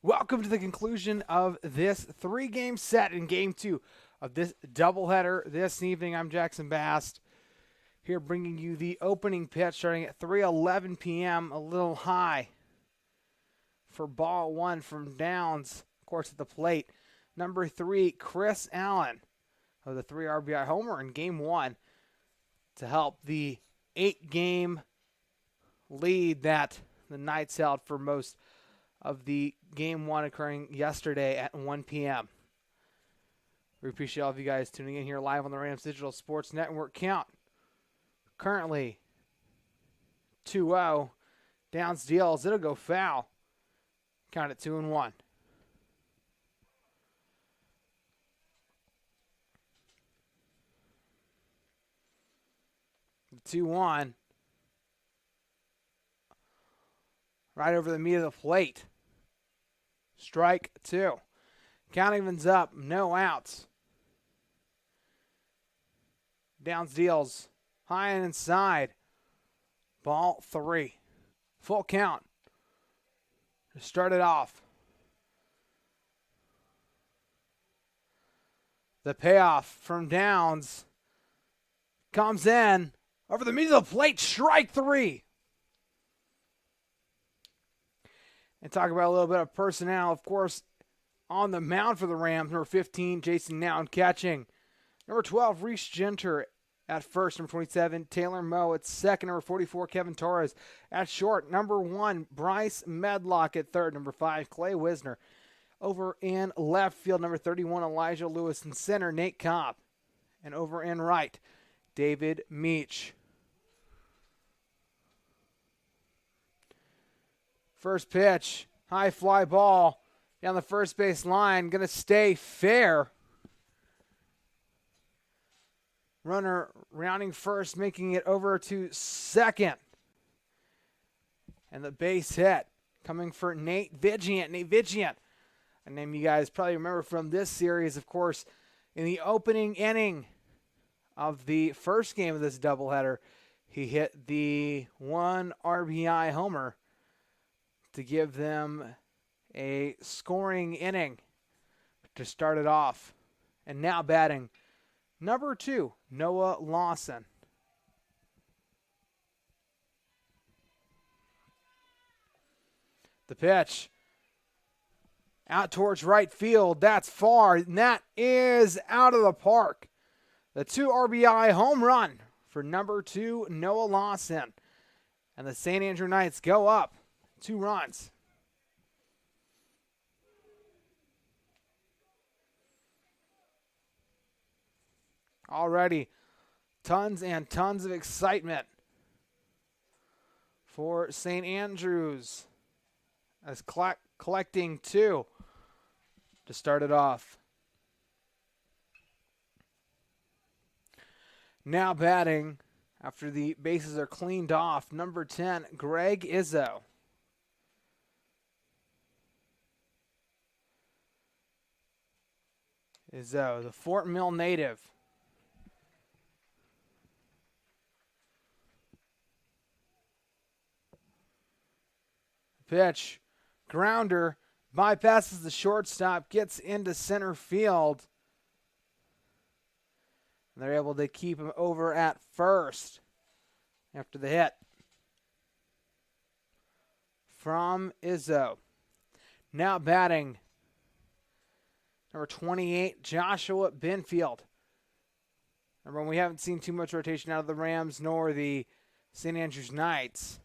Welcome to the conclusion of this three-game set in Game 2 of this doubleheader this evening. I'm Jackson Bast here bringing you the opening pitch starting at 3:11 p.m., a little high for ball one from Downs, of course, at the plate. Number 3, Chris Allen of the 3 RBI homer in Game 1 to help the 8-game lead that the Knights held for most of the Game 1 occurring yesterday at 1 p.m. We appreciate all of you guys tuning in here live on the Rams Digital Sports Network. Count currently 2-0. Downs deals. It'll go foul. Count at 2-1. The 2-1. Right over the meat of the plate. Strike 2. Count evens up. No outs. Downs deals. High and inside. Ball 3. Full count. To start it off. The payoff from Downs comes in. Over the meat of the plate. Strike 3. And talk about a little bit of personnel, of course, on the mound for the Rams. Number 15, Jason Nowton catching. Number 12, Reese Genter at first. Number 27, Taylor Moe at second. Number 44, Kevin Torres at short. Number 1, Bryce Medlock at third. Number 5, Clay Wisner. Over in left field, number 31, Elijah Lewis. In center, Nate Cobb. And over in right, David Meach. First pitch, high fly ball down the first base line. Going to stay fair. Runner rounding first, making it over to second. And the base hit coming for Nate Vigent. Nate Vigent, a name you guys probably remember from this series, of course, in the opening inning of the first game of this doubleheader. He hit the 1 RBI homer to give them a scoring inning to start it off. And now batting, number 2, Noah Lawson. The pitch out towards right field. That's far, and that is out of the park. The 2 RBI home run for number 2, Noah Lawson. And the St. Andrew Knights go up 2 runs. Already tons and tons of excitement for St. Andrews as collecting 2 to start it off. Now batting after the bases are cleaned off, number 10, Greg Izzo. Izzo, the Fort Mill native. Pitch, grounder, bypasses the shortstop, gets into center field. And they're able to keep him over at first after the hit from Izzo. Now batting, number 28, Joshua Benfield. Remember, we haven't seen too much rotation out of the Rams nor the St. Andrews Knights,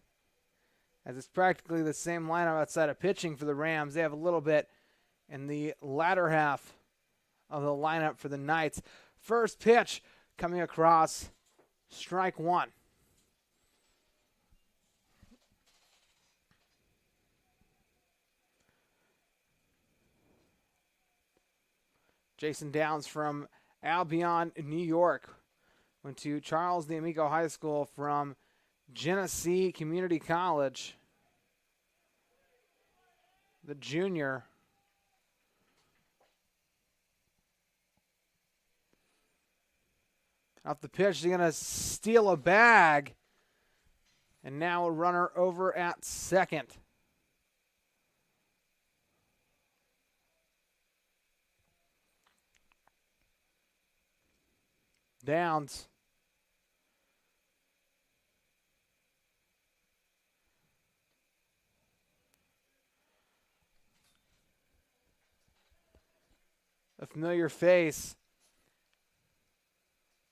as it's practically the same lineup outside of pitching for the Rams. They have a little bit in the latter half of the lineup for the Knights. First pitch coming across, strike 1. Jason Downs from Albion, New York. Went to Charles D'Amico High School from Genesee Community College. The junior. Off the pitch, they're going to steal a bag. And now a runner over at second. Downs. A familiar face.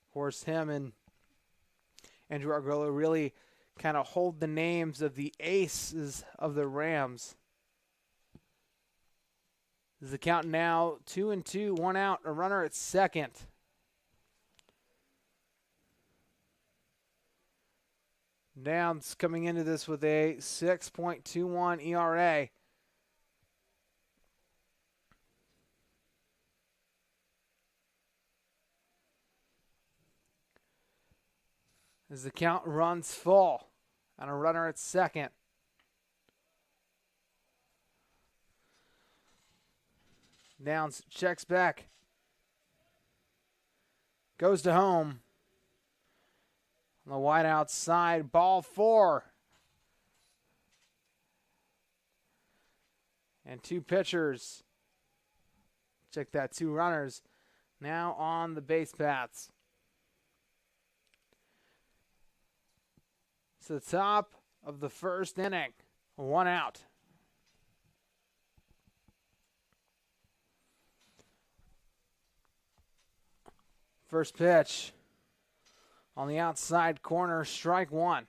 Of course, him and Andrew Argolo really kind of hold the names of the aces of the Rams. This is the count now, 2-2, 1 out, a runner at second. Downs coming into this with a 6.21 ERA. As the count runs full on a runner at second. Downs checks back. Goes to home. On the wide outside, ball 4. And 2 pitchers. Check that, 2 runners now on the base paths. To the top of the first inning. 1 out. First pitch on the outside corner, strike 1.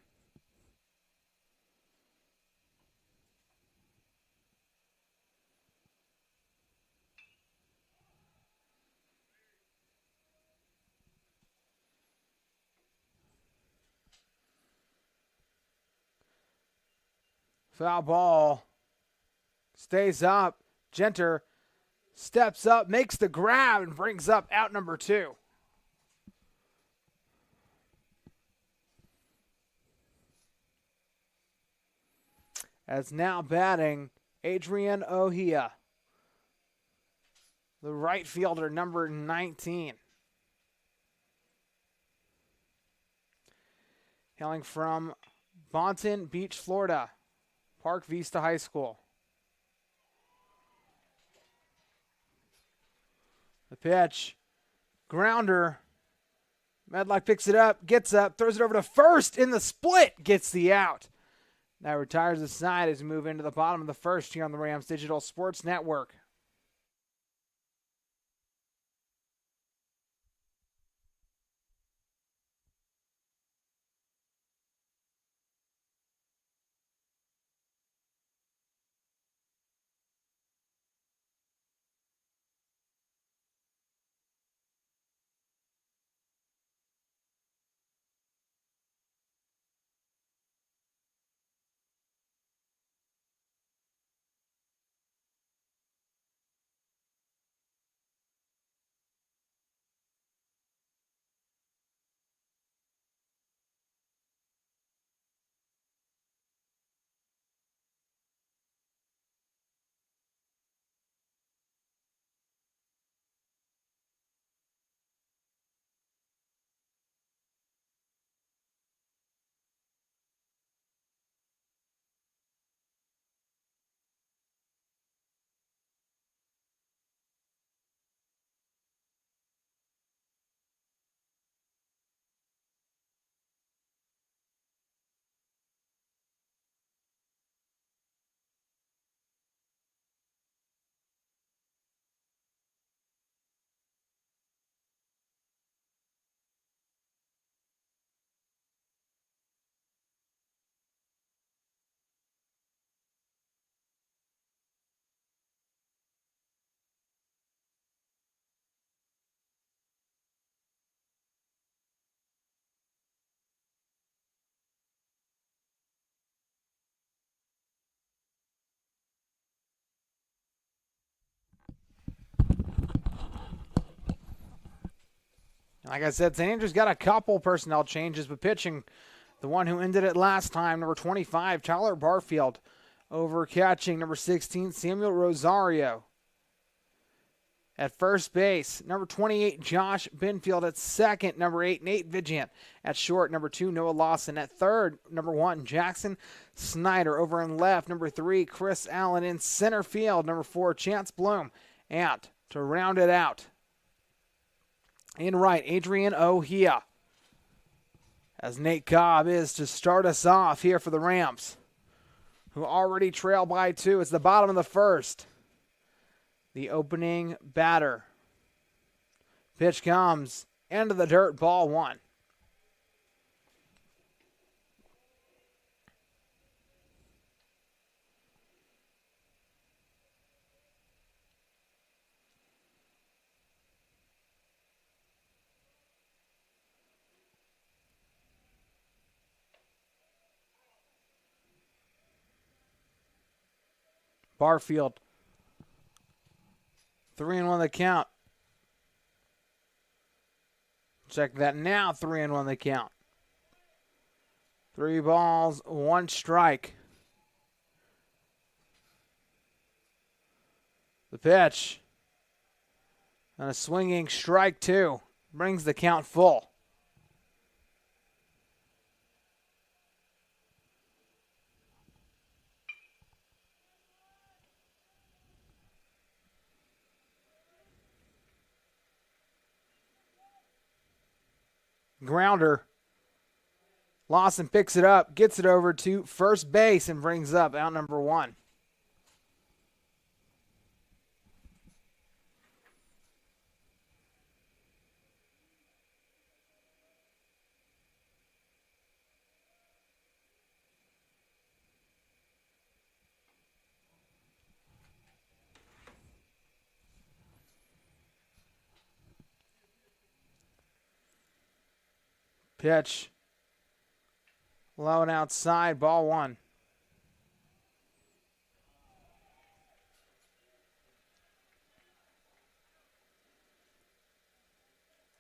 Foul ball. Stays up. Genter steps up, makes the grab, and brings up out number 2. As now batting, Adrian Ohia, the right fielder, number 19. Hailing from Boynton Beach, Florida, Park Vista High School. The pitch, grounder. Medlock picks it up, gets up, throws it over to first in the split, gets the out. That retires the side as we move into the bottom of the first here on the Rams Digital Sports Network. Like I said, St. Andrews got a couple personnel changes, but pitching, the one who ended it last time, number 25, Tyler Barfield, over catching number 16, Samuel Rosario. At first base, number 28, Josh Binfield. At second, number 8, Nate Vigilant. At short, number 2, Noah Lawson. At third, number 1, Jackson Snyder. Over in left, number 3, Chris Allen. In center field, number 4, Chance Bloom. And to round it out, In right, Adrian O'Hea. As Nate Cobb is to start us off here for the Rams, who already trail by 2. It's the bottom of the first. The opening batter. Pitch comes into the dirt, ball 1. Barfield. 3-1 the count. Check that now. 3-1 the count. 3 balls, 1 strike. The pitch. And a swinging strike 2. Brings the count full. Grounder. Lawson picks it up, gets it over to first base, and brings up out number 1. Pitch. Low and outside, ball 1.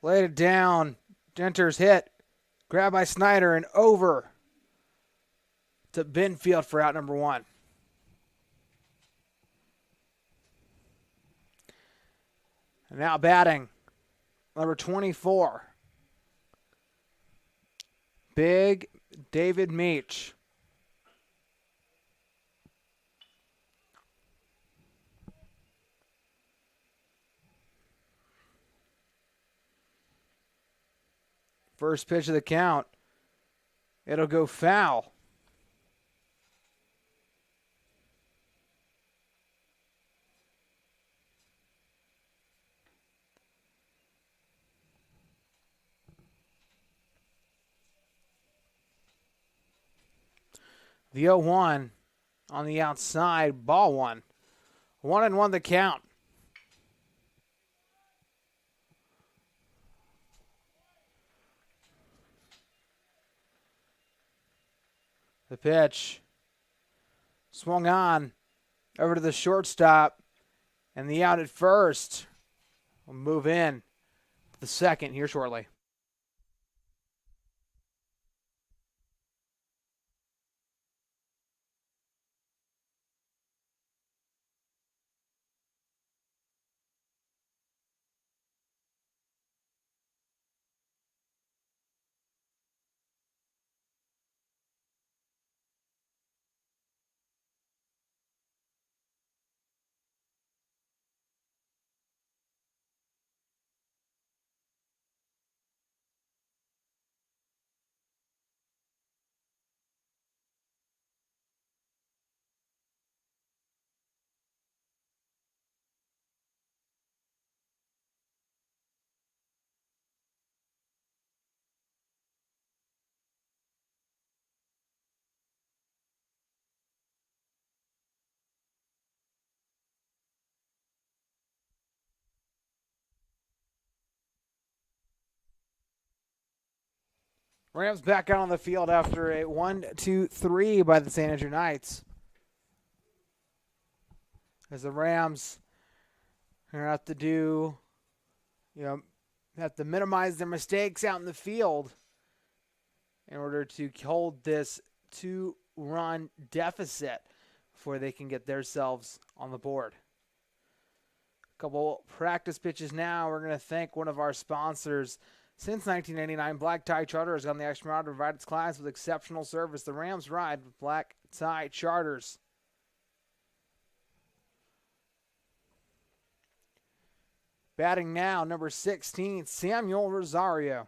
Laid it down. Genter's hit. Grabbed by Snyder and over to Benfield for out number 1. And now batting, number 24. Big David Meach. First pitch of the count. It'll go foul. The 0-1 on the outside, ball 1. 1-1 the count. The pitch swung on over to the shortstop, and the out at first will move in the second here shortly. Rams back out on the field after a 1-2-3 by the St. Andrew Knights. As the Rams are going to have to do, have to minimize their mistakes out in the field in order to hold this 2-run deficit before they can get themselves on the board. A couple practice pitches now. We're going to thank one of our sponsors. Since 1989, Black Tie Charter has gone the extra mile to provide its clients with exceptional service. The Rams ride with Black Tie Charters. Batting now, number 16, Samuel Rosario.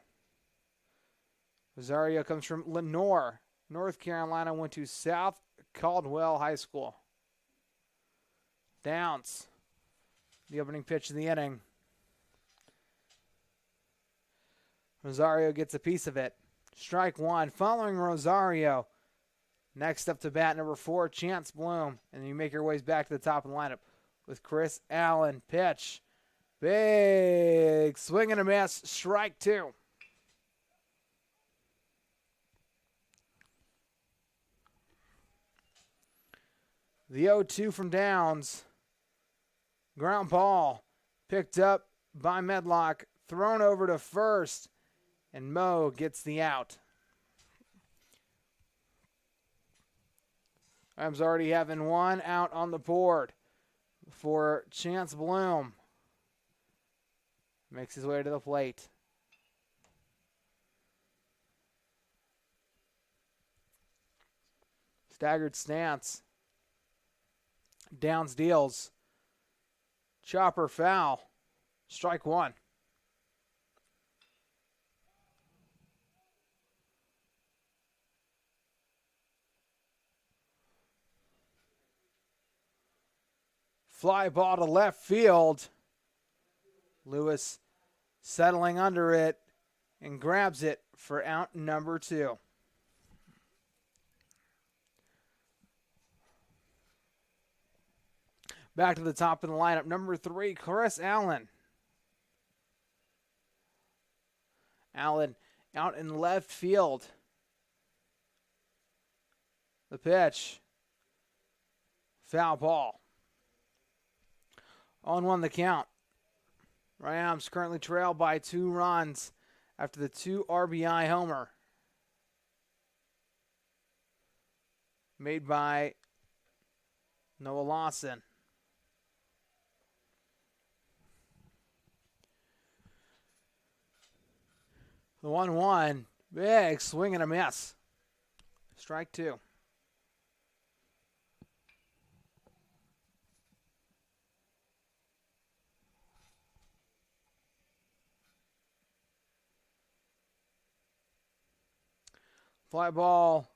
Rosario comes from Lenoir, North Carolina, went to South Caldwell High School. Downs, the opening pitch of the inning. Rosario gets a piece of it. Strike one. Following Rosario, next up to bat, number 4, Chance Bloom. And you make your ways back to the top of the lineup with Chris Allen. Pitch. Big swing and a miss. Strike two. The 0-2 from Downs. Ground ball picked up by Medlock. Thrown over to first. And Mo gets the out. Rams already having one out on the board for Chance Bloom. Makes his way to the plate. Staggered stance. Downs deals. Chopper foul. Strike one. Fly ball to left field. Lewis settling under it and grabs it for out number 2. Back to the top of the lineup, number 3, Chris Allen. Allen out in left field. The pitch. Foul ball. 0-1 the count. Rams currently trail by 2 runs after the 2 RBI homer made by Noah Lawson. The 1-1, big swing and a miss. Strike 2. Fly ball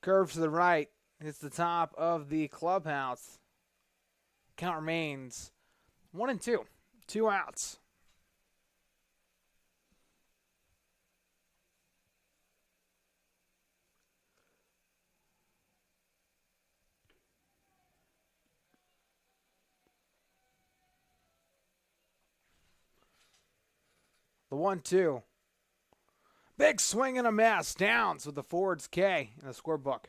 curves to the right. Hits the top of the clubhouse. Count remains 1-2. 2 outs. The 1-2. Big swing and a miss. Downs with the Ford's K in the scorebook.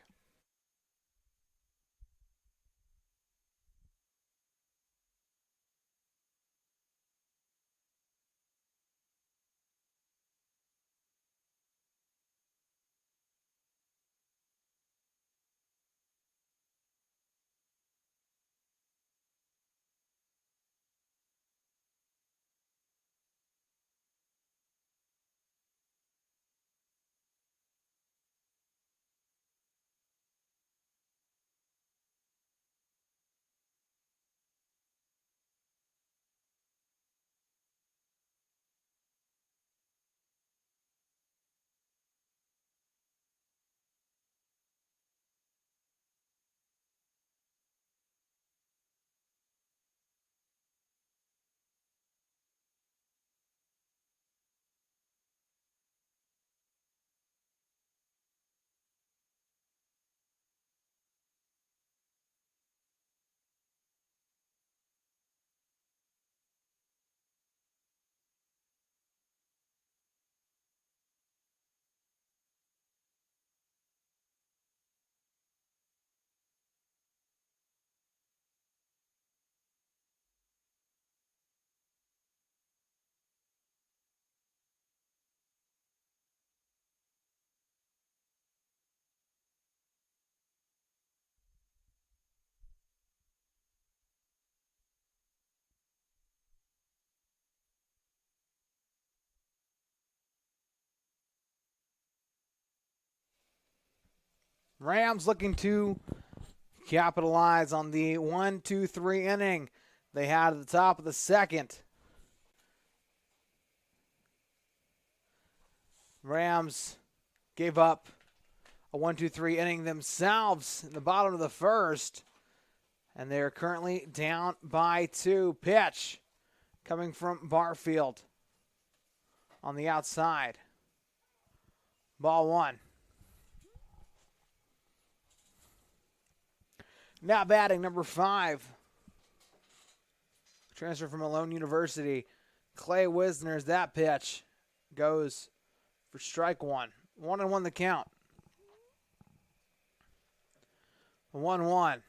Rams looking to capitalize on the 1-2-3 inning. they had at the top of the second. Rams gave up a 1-2-3 inning themselves in the bottom of the first, and they are currently down by 2. Pitch coming from Barfield on the outside. Ball 1. Now batting number 5. Transfer from Malone University. Clay Wisner's that pitch goes for strike 1. 1-1 the count. 1-1.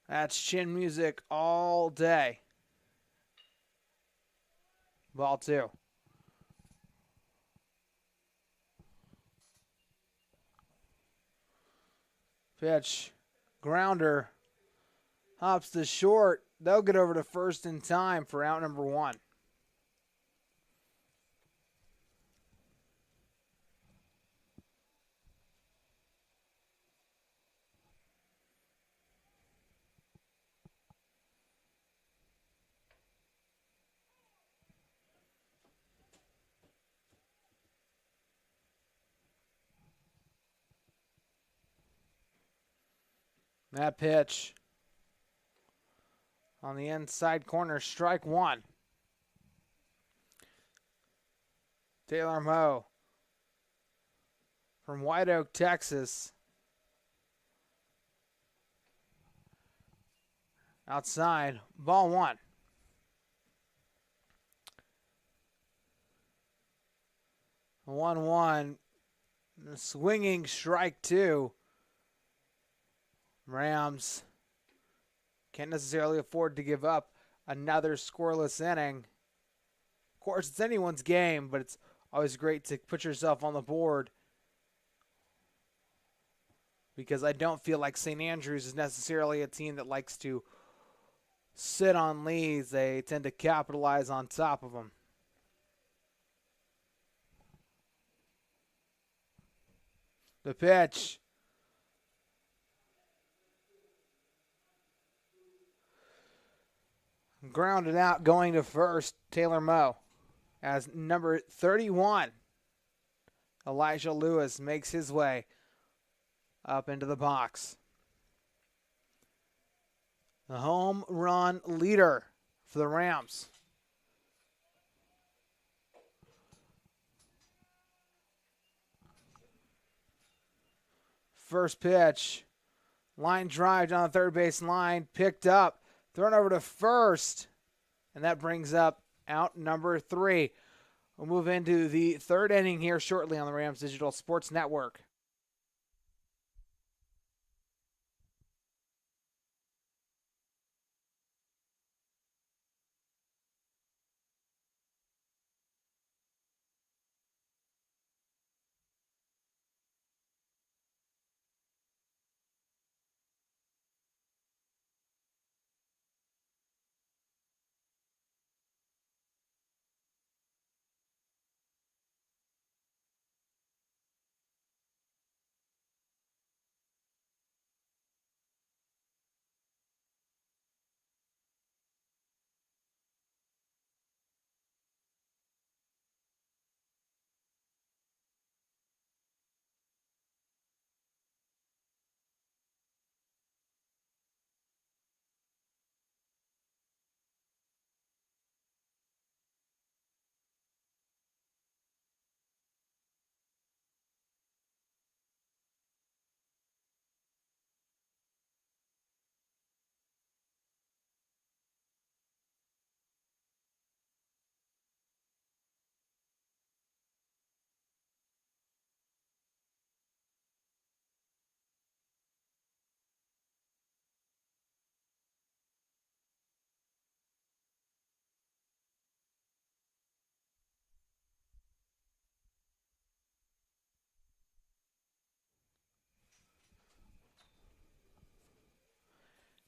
That's chin music all day. Ball 2. Pitch. Grounder. Hops to short. They'll get over to first in time for out number 1. That pitch on the inside corner, strike 1. Taylor Moe from White Oak, Texas. Outside, ball 1. 1-1. Swinging strike 2. Rams can't necessarily afford to give up another scoreless inning. Of course, it's anyone's game, but it's always great to put yourself on the board, because I don't feel like St. Andrews is necessarily a team that likes to sit on leads. They tend to capitalize on top of them. The pitch. Grounded out, going to first, Taylor Moe. As number 31, Elijah Lewis makes his way up into the box. The home run leader for the Rams. First pitch, line drive down the third base line, picked up, thrown over to first, and that brings up out number 3. We'll move into the third inning here shortly on the Rams Digital Sports Network.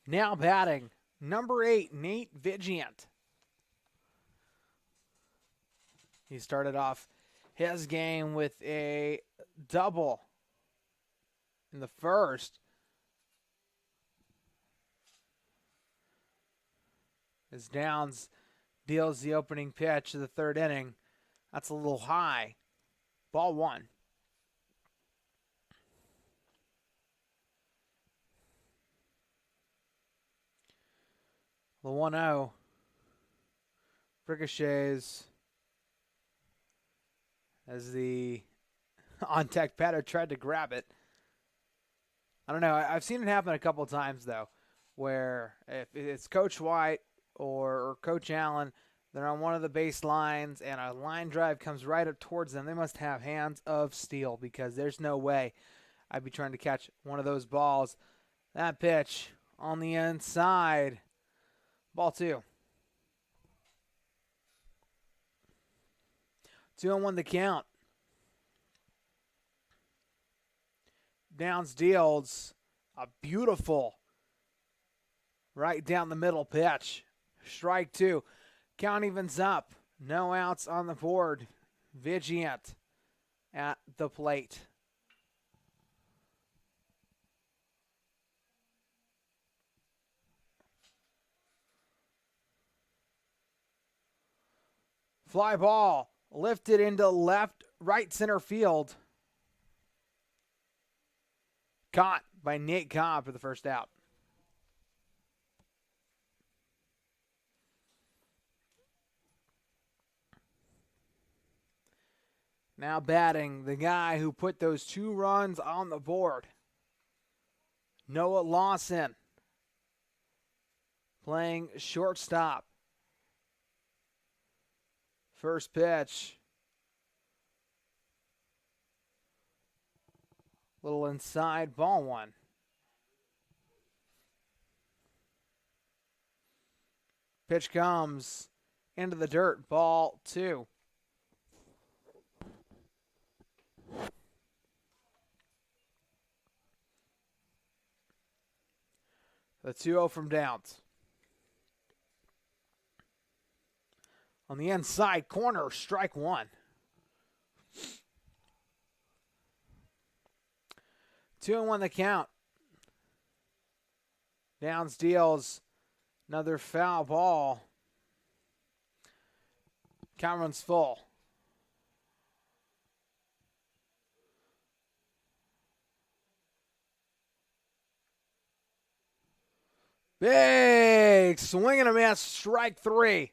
Now batting, number 8, Nate Vigent. He started off his game with a double in the first. as Downs deals the opening pitch of the third inning. That's a little high. Ball one. The 1-0. Ricochets as the on-deck batter tried to grab it. I don't know. I've seen it happen a couple of times, though, where if it's Coach White or Coach Allen, they're on one of the base lines and a line drive comes right up towards them. They must have hands of steel because there's no way I'd be trying to catch one of those balls. That pitch on the inside. Ball two. 2-1 the count. Downs deals a beautiful right down the middle pitch. Strike two. Count evens up. No outs on the board. Vigilant at the plate. Fly ball lifted into right center field. Caught by Nate Cobb for the first out. Now batting, the guy who put those 2 runs on the board. Noah Lawson playing shortstop. First pitch. Little inside, ball one. Pitch comes into the dirt, ball two. The 2-0 from Downs. On the inside corner, strike one. 2-1 the count. Downs deals another foul ball. Count runs full. Big swing and a miss, strike three.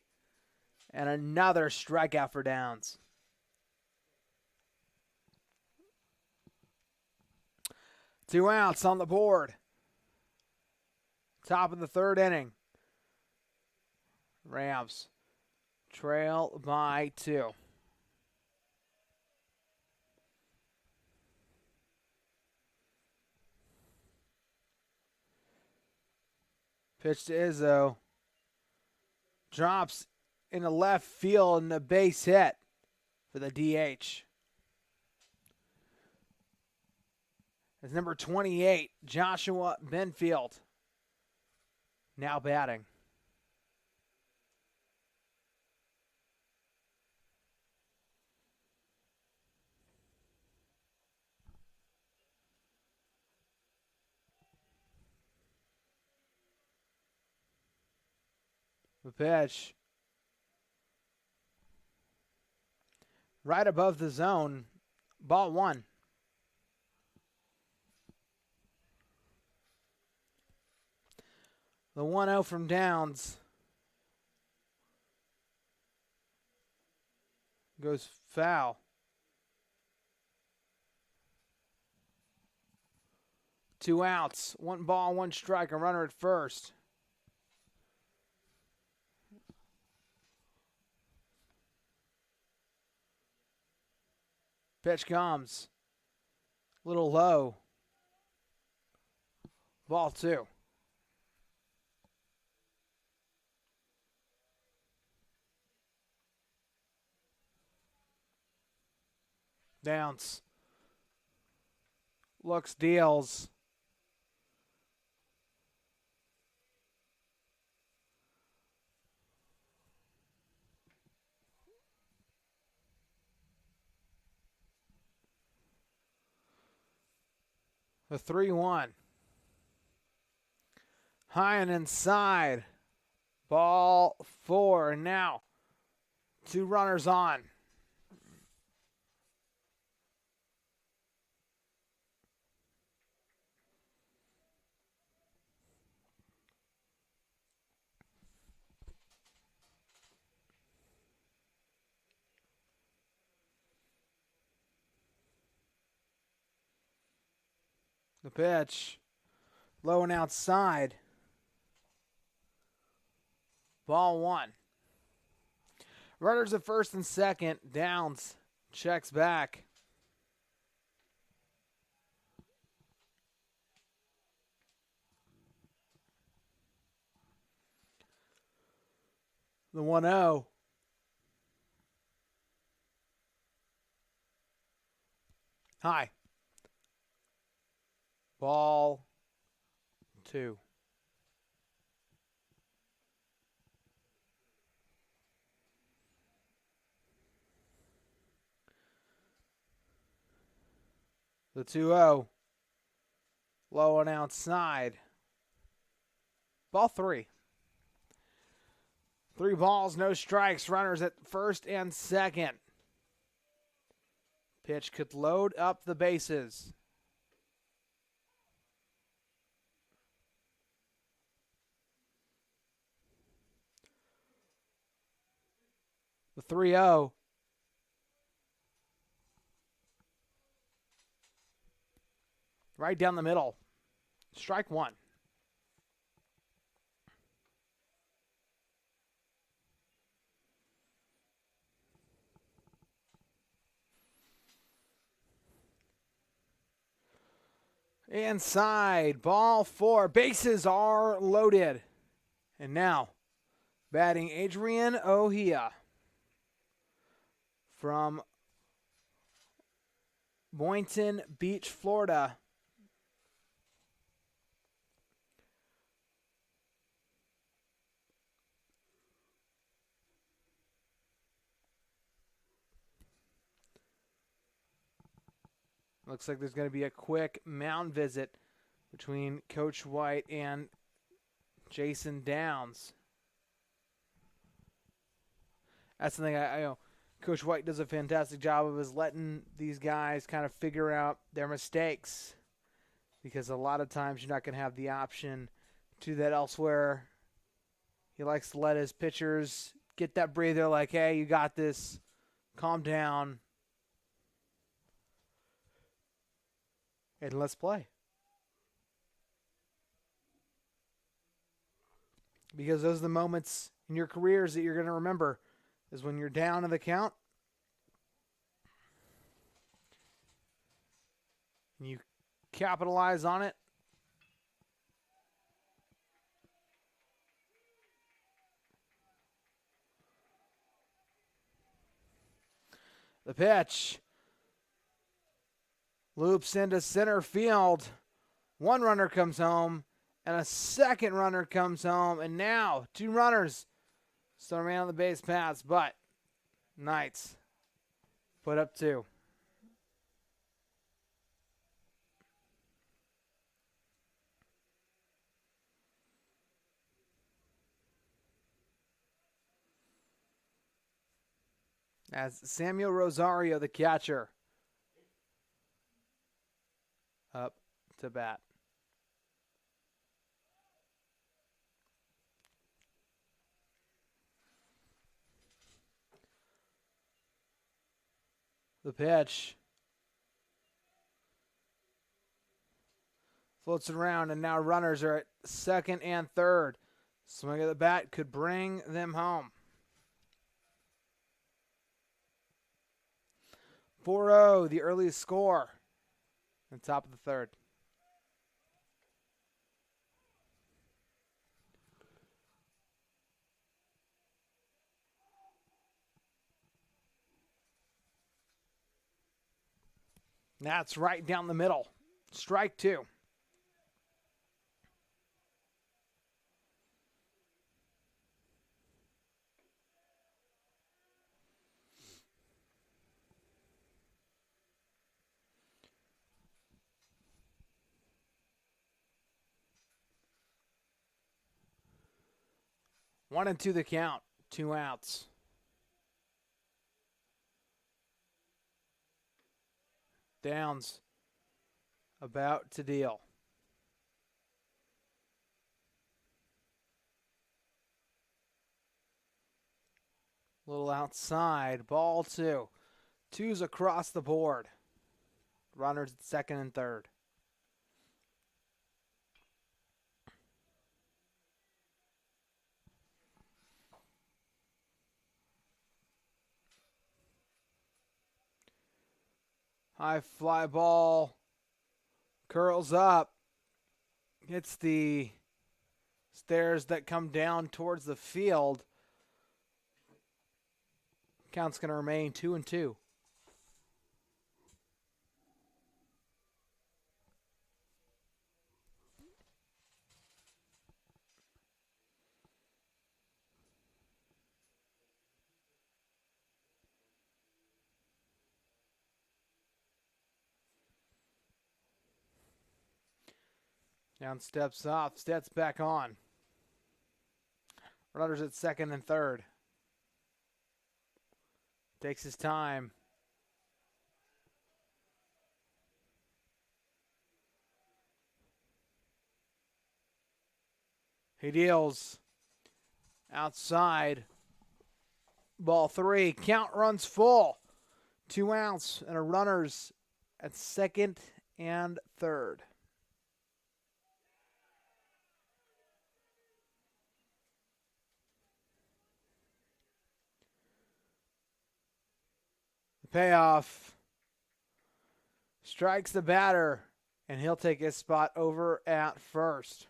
And another strikeout for Downs. Two outs on the board. Top of the third inning. Rams trail by 2. Pitch to Izzo. Drops in the left field and a base hit for the DH. It's number 28, Joshua Benfield, now batting. The pitch. Right above the zone. Ball one. The 1-0 from Downs. Goes foul. Two outs. 1 ball, 1 strike. A runner at first. Pitch comes. Little low. Ball 2. Downs. Looks, deals. The 3-1. High and inside. Ball 4. And now 2 runners on. The pitch. Low and outside. Ball 1. Runners at first and second. Downs checks back. The 1-0. High. Ball 2. The 2-0. Low and outside. Ball 3. 3 balls, no strikes. Runners at first and second. Pitch could load up the bases. The 3-0. Right down the middle. Strike 1. Inside. Ball 4. Bases are loaded. And now, batting Adrian Ohia from Boynton Beach, Florida. Looks like there's going to be a quick mound visit between Coach White and Jason Downs. That's the thing I know. Coach White does a fantastic job of is letting these guys kind of figure out their mistakes, because a lot of times you're not going to have the option to do that elsewhere. He likes to let his pitchers get that breather, like, hey, you got this. Calm down. And let's play. Because those are the moments in your careers that you're going to remember, is when you're down in the count and you capitalize on it. The pitch loops into center field. 1 runner comes home, and a 2nd runner comes home, and now 2 runners still remain on the base paths, but Knights put up 2. As Samuel Rosario, the catcher, up to bat. The pitch floats around, and now runners are at 2nd and 3rd. Swing of the bat could bring them home. 4-0, the earliest score on top of the 3rd. That's right down the middle. Strike 2. 1-2 the count. 2 outs. Downs about to deal. A little outside. Ball 2. 2's across the board. Runners at second and third. High fly ball. Curls up. Hits the stairs that come down towards the field. Count's going to remain 2-2. Down steps off, steps back on. Runners at second and third. Takes his time. He deals outside. Ball 3. Count runs full. 2 outs and a runners at second and third. The payoff. Strikes the batter, and he'll take his spot over at first.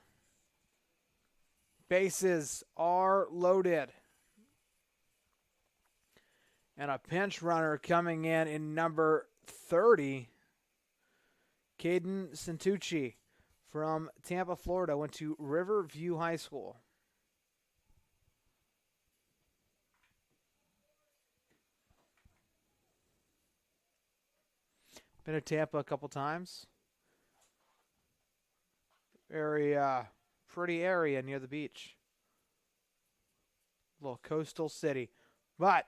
Bases are loaded. And a pinch runner coming in number 30. Caden Santucci from Tampa, Florida, went to Riverview High School. Been to Tampa a couple times. Very pretty area near the beach. Little coastal city. But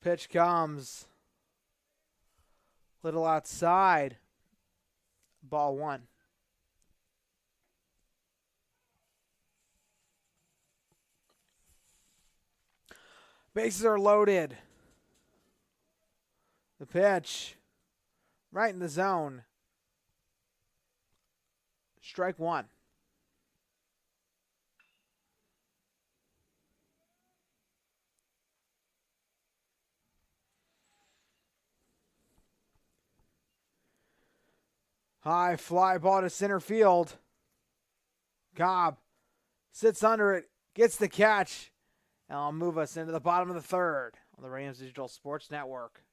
pitch comes. Little outside. Ball 1. Bases are loaded. The pitch. Right in the zone. Strike 1. High fly ball to center field. Cobb sits under it, gets the catch, and I'll move us into the bottom of the third on the Rams Digital Sports Network.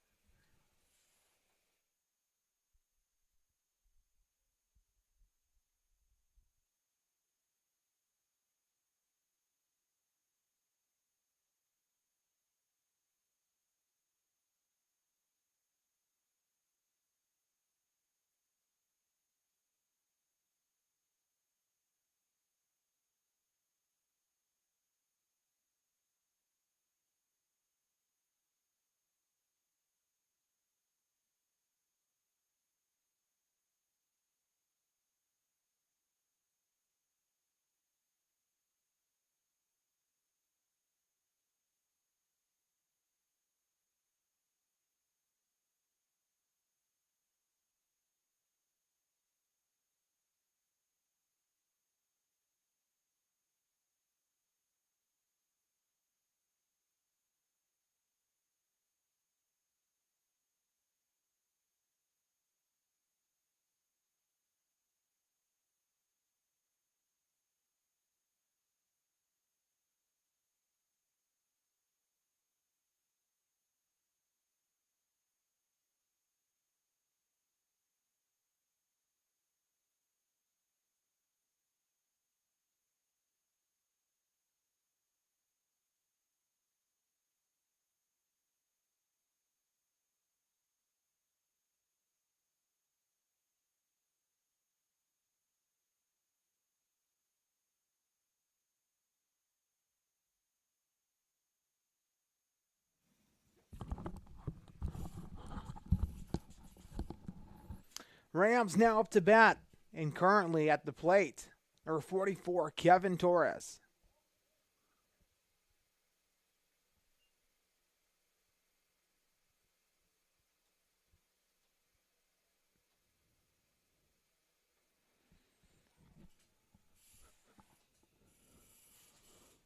Rams now up to bat, and currently at the plate, number 44, Kevin Torres.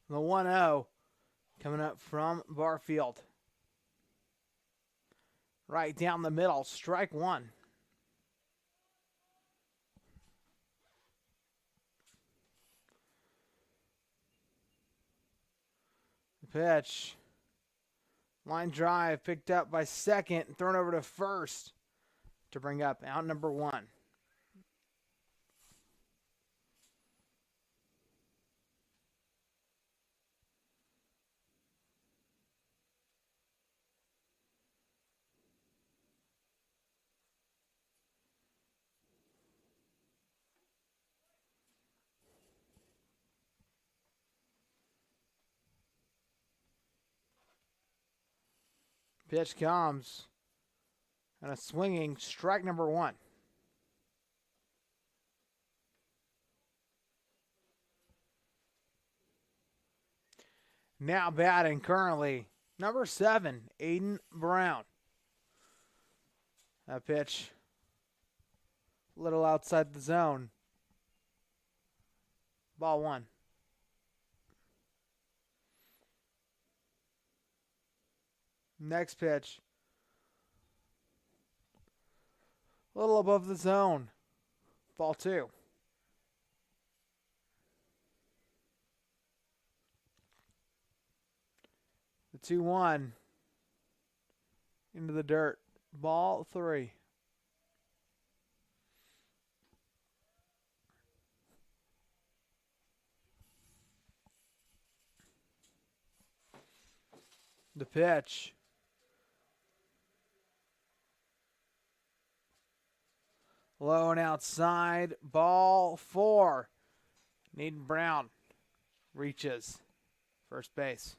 The 1-0 coming up from Barfield. Right down the middle, strike one. The pitch. Line drive picked up by second and thrown over to first to bring up out number one. Pitch comes. And a swinging strike number one. Now batting currently number 7, Aiden Brown. That pitch a little outside the zone. Ball one. Next pitch. A little above the zone. Ball two. The 2-1. Into the dirt. Ball three. The pitch. Low and outside. Ball four. Aiden Brown reaches first base.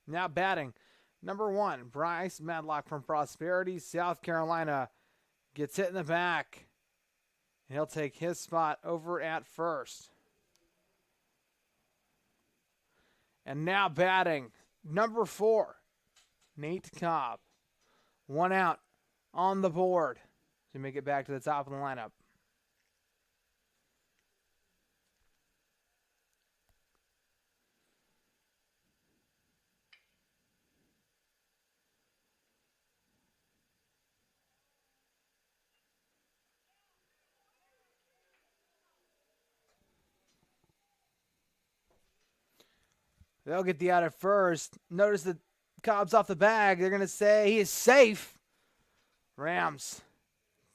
Now batting, number 1, Bryce Madlock from Prosperity, South Carolina. Gets hit in the back. And he'll take his spot over at first. And now batting, number 4, Nate Cobb. 1 out on the board to make it back to the top of the lineup. They'll get the out at first. Notice that Cobb's off the bag. They're going to say he is safe. Rams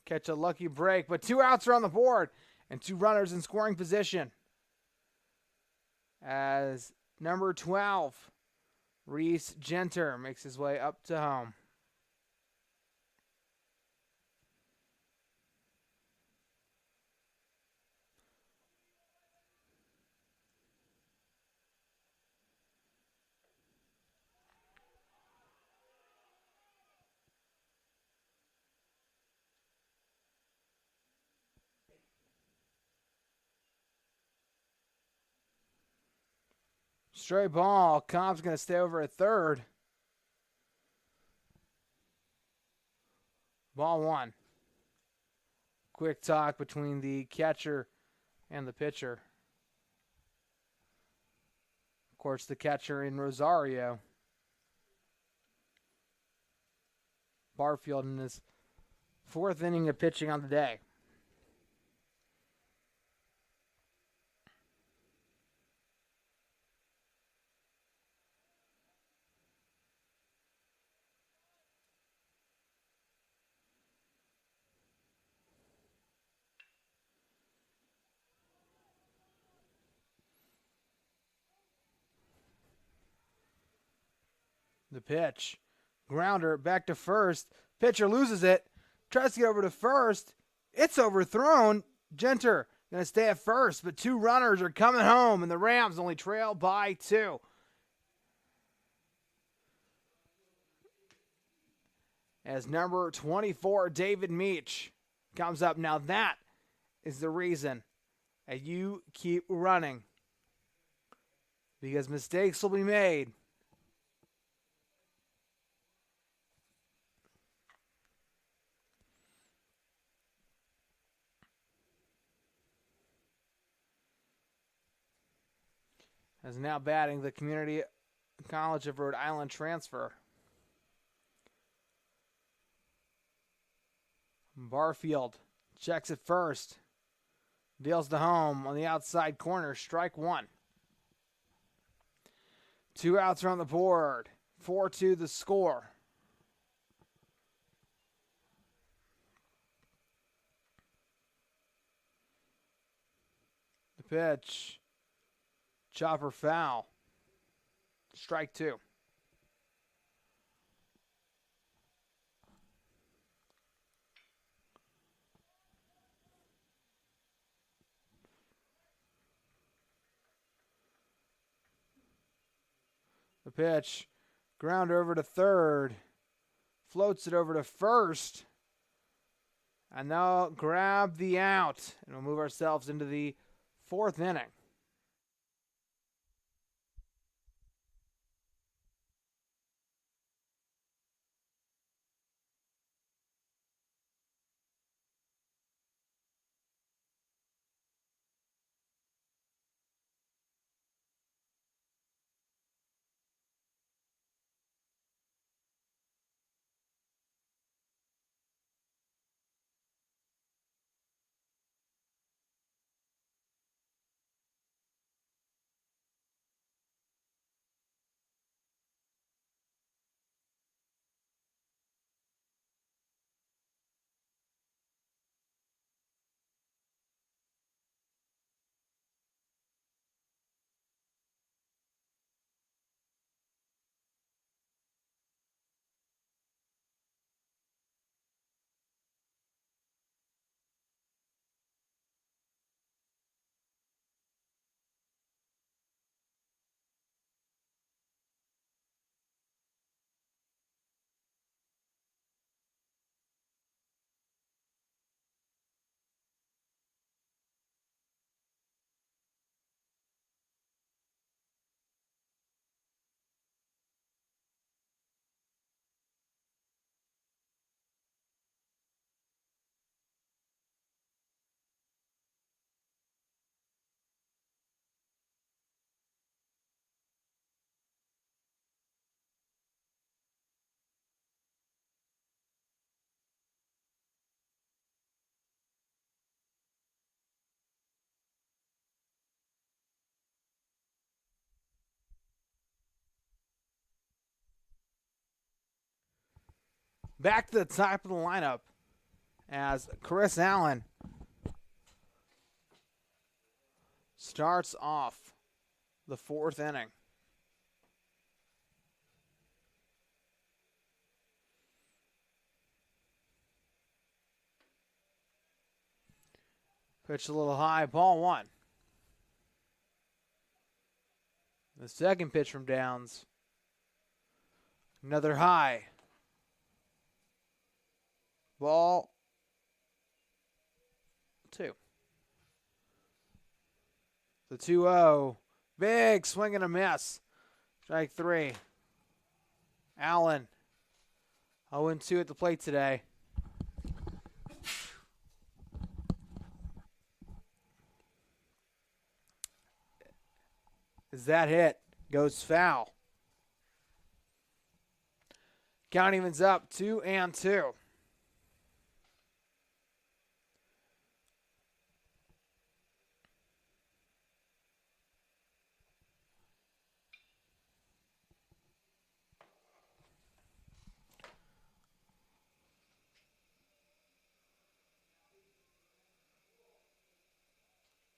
catch a lucky break, but 2 outs are on the board and 2 runners in scoring position. As number 12, Reese Genter, makes his way up to home. Straight ball. Cobb's going to stay over at third. Ball 1. Quick talk between the catcher and the pitcher. Of course, the catcher in Rosario. Barfield in his 4th inning of pitching on the day. The pitch. Grounder back to first. Pitcher loses it. Tries to get over to first. It's overthrown. Genter going to stay at first, but 2 runners are coming home, and the Rams only trail by 2. As number 24, David Meach, comes up. Now that is the reason that you keep running, because mistakes will be made. As now batting the Community College of Rhode Island transfer. Barfield checks it first. Deals to home on the outside corner. Strike 1. 2 outs are on the board. 4-2 the score. The pitch. Chopper foul. Strike 2. The pitch. Ground over to third. Floats it over to first. And now grab the out. And we'll move ourselves into the 4th inning. Back to the top of the lineup as Chris Allen starts off the 4th inning. Pitch a little high, ball 1. The second pitch from Downs. Another high. Ball 2. The 2-0. Big swing and a miss. Strike 3. Allen 0-2 at the plate today. As that hit goes foul. Count evens up 2-2.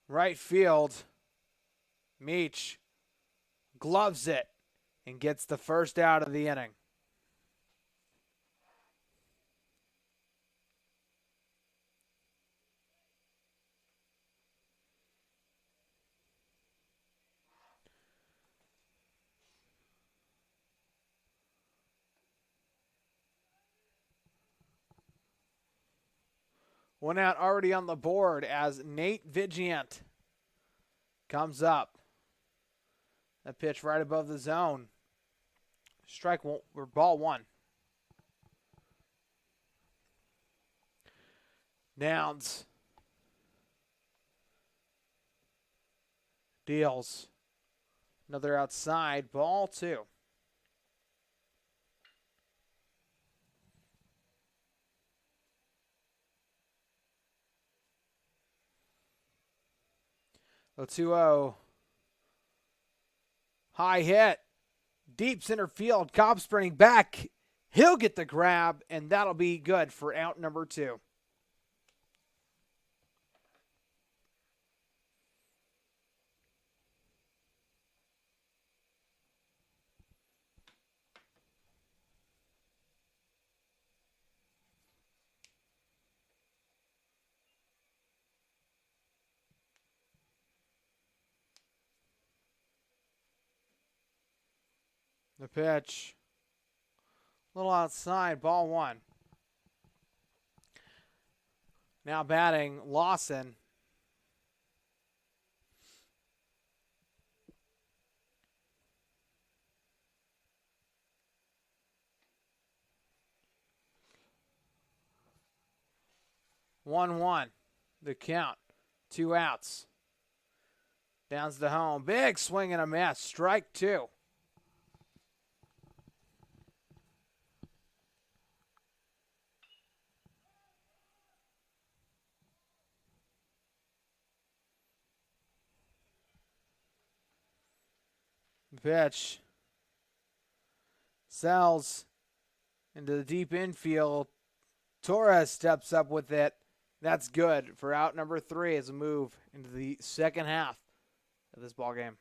Right field. Meach gloves it and gets the first out of the inning. One out already on the board as Nate Vigant comes up. That pitch right above the zone. Strike one, or ball one. Downs. Deals. Another outside, ball two. The 2-0. High hit. Deep center field. Cobb sprinting back. He'll get the grab, and that'll be good for out number two. The pitch. A little outside, ball one. Now batting, Lawson. One. The count. 2 outs. Downs to home. Big swing and a miss. Strike two. Pitch. Sells into the deep infield. Torres steps up with it. That's good for out number three as a move into the second half of this ball game.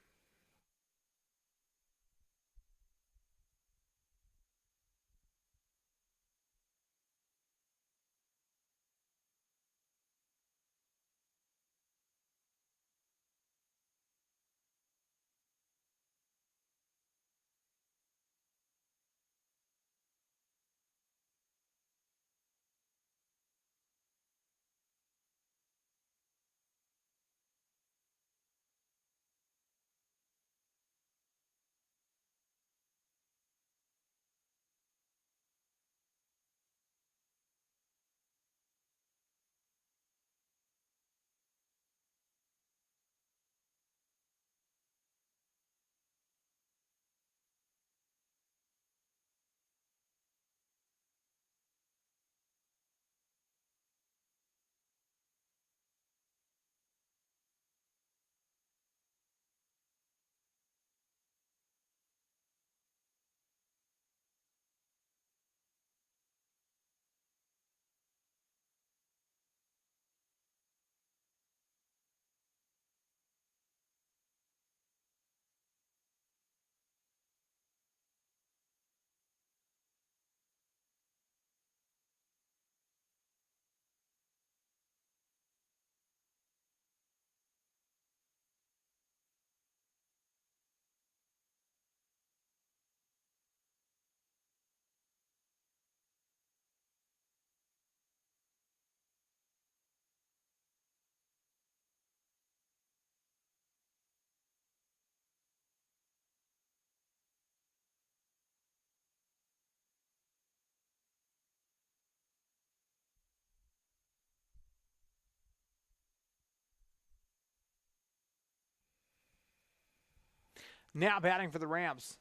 Now batting for the Rams.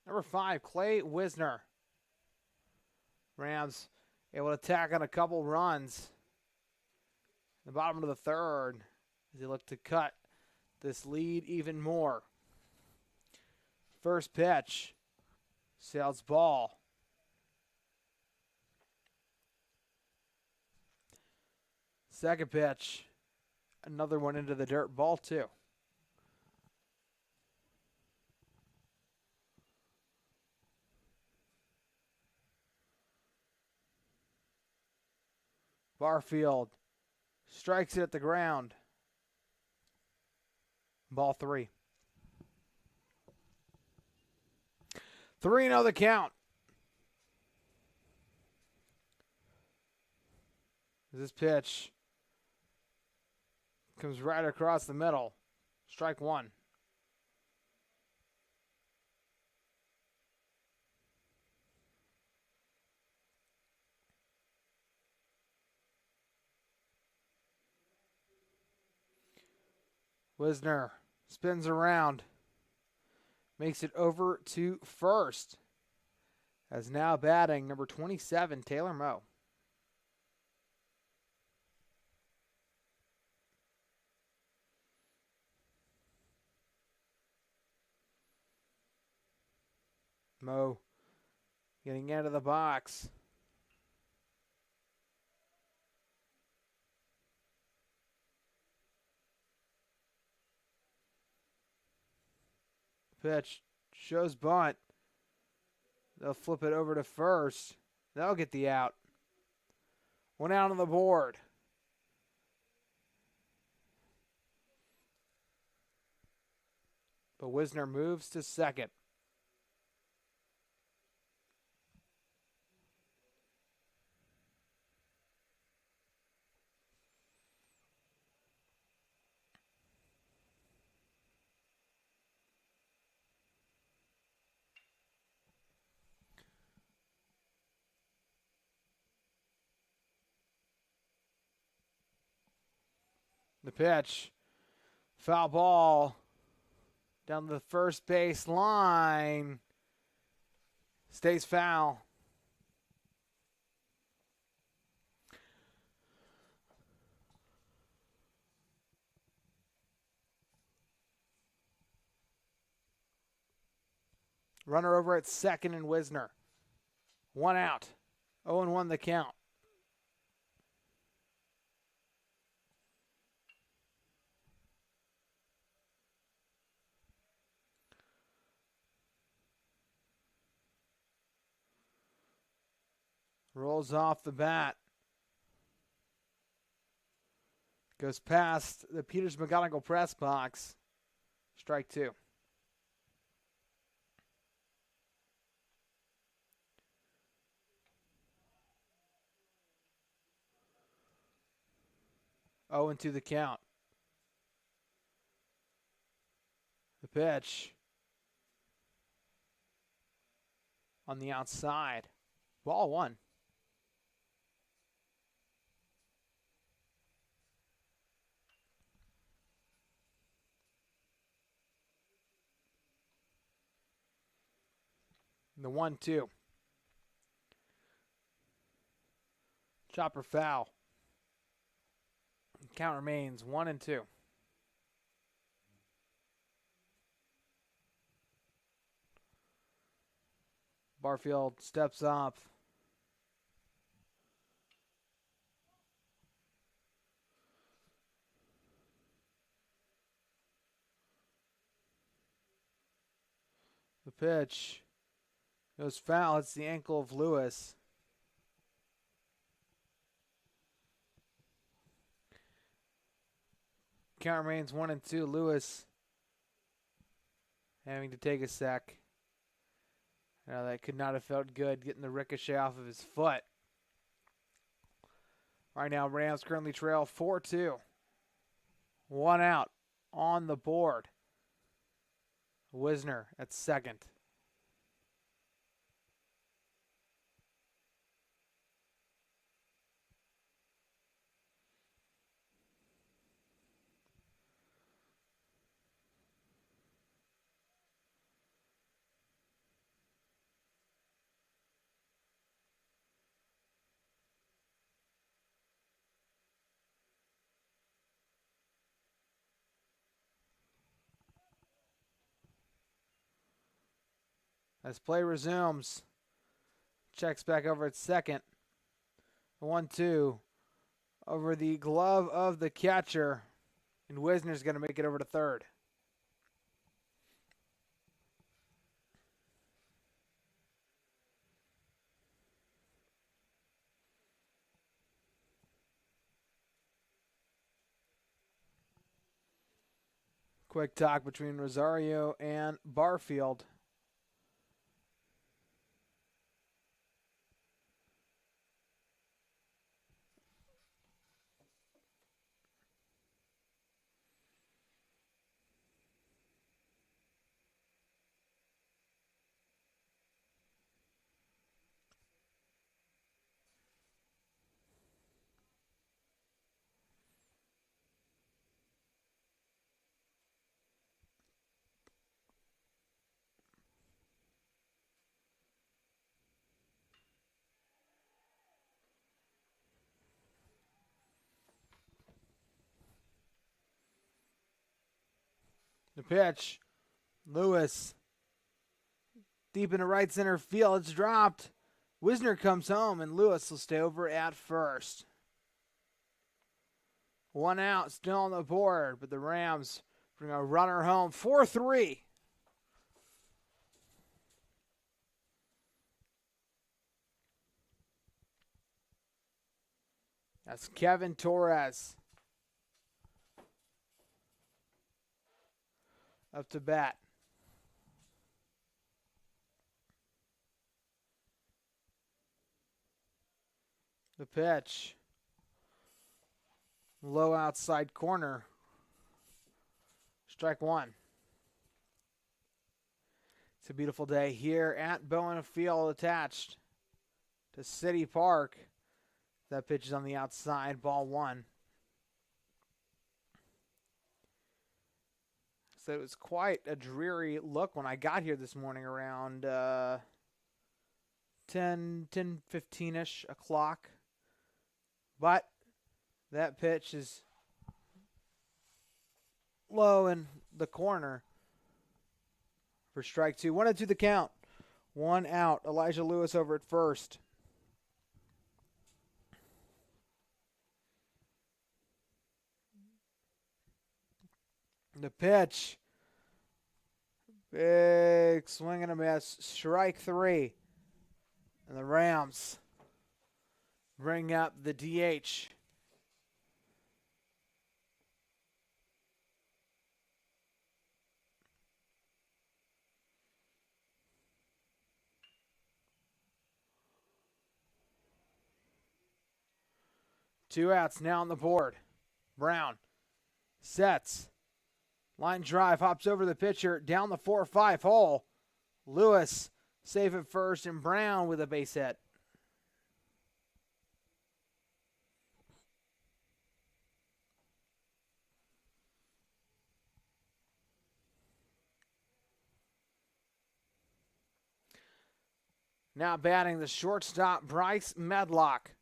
Number 5, Clay Wisner. Rams able to attack on a couple runs. The bottom of the third as they look to cut this lead even more. First pitch. Sails ball. Second pitch. Another one into the dirt. Ball two. Barfield strikes it at the ground. Ball three. 3-0 the count. This pitch Comes right across the middle. Strike one. Wisner spins around. Makes it over to first. As now batting number 27, Taylor Moe. Moe getting into the box. Pitch shows bunt. They'll flip it over to first. They'll get the out. One out on the board. But Wisner moves to second. The pitch. Foul ball. Down the first base line. Stays foul. Runner over at second and Wisner. One out. 0-1 the count. Rolls off the bat. Goes past the Peters McGonigal press box. Strike two. Oh, into the count. The pitch. On the outside. Ball one. The 1-2. Chopper foul. Count remains 1-2. Barfield steps up. The pitch goes foul. It's the ankle of Lewis. Count remains 1-2. Lewis having to take a sec. Now that could not have felt good getting the ricochet off of his foot. Right now, Rams currently trail 4-2. One out on the board. Wisner at second. As play resumes, checks back over at second. 1-2 over the glove of the catcher, and Wisner's going to make it over to third. Quick talk between Rosario and Barfield. The pitch. Lewis. Deep into right center field. It's dropped. Wisner comes home, and Lewis will stay over at first. 1 out, still on the board, but the Rams bring a runner home. 4-3. That's Kevin Torres up to bat. The pitch. Low outside corner. Strike one. It's a beautiful day here at Bowen Field, attached to City Park. That pitch is on the outside, ball one. So it was quite a dreary look when I got here this morning around 10:15-ish o'clock. But that pitch is low in the corner for strike two. 1-2 the count. 1 out. Elijah Lewis over at first. The pitch. Big swing and a miss. Strike three. And the Rams bring up the DH. Two outs now on the board. Brown sets. Line drive, hops over the pitcher, down the 4-5 hole. Lewis safe at first, and Brown with a base hit. Now batting the shortstop, Bryce Medlock.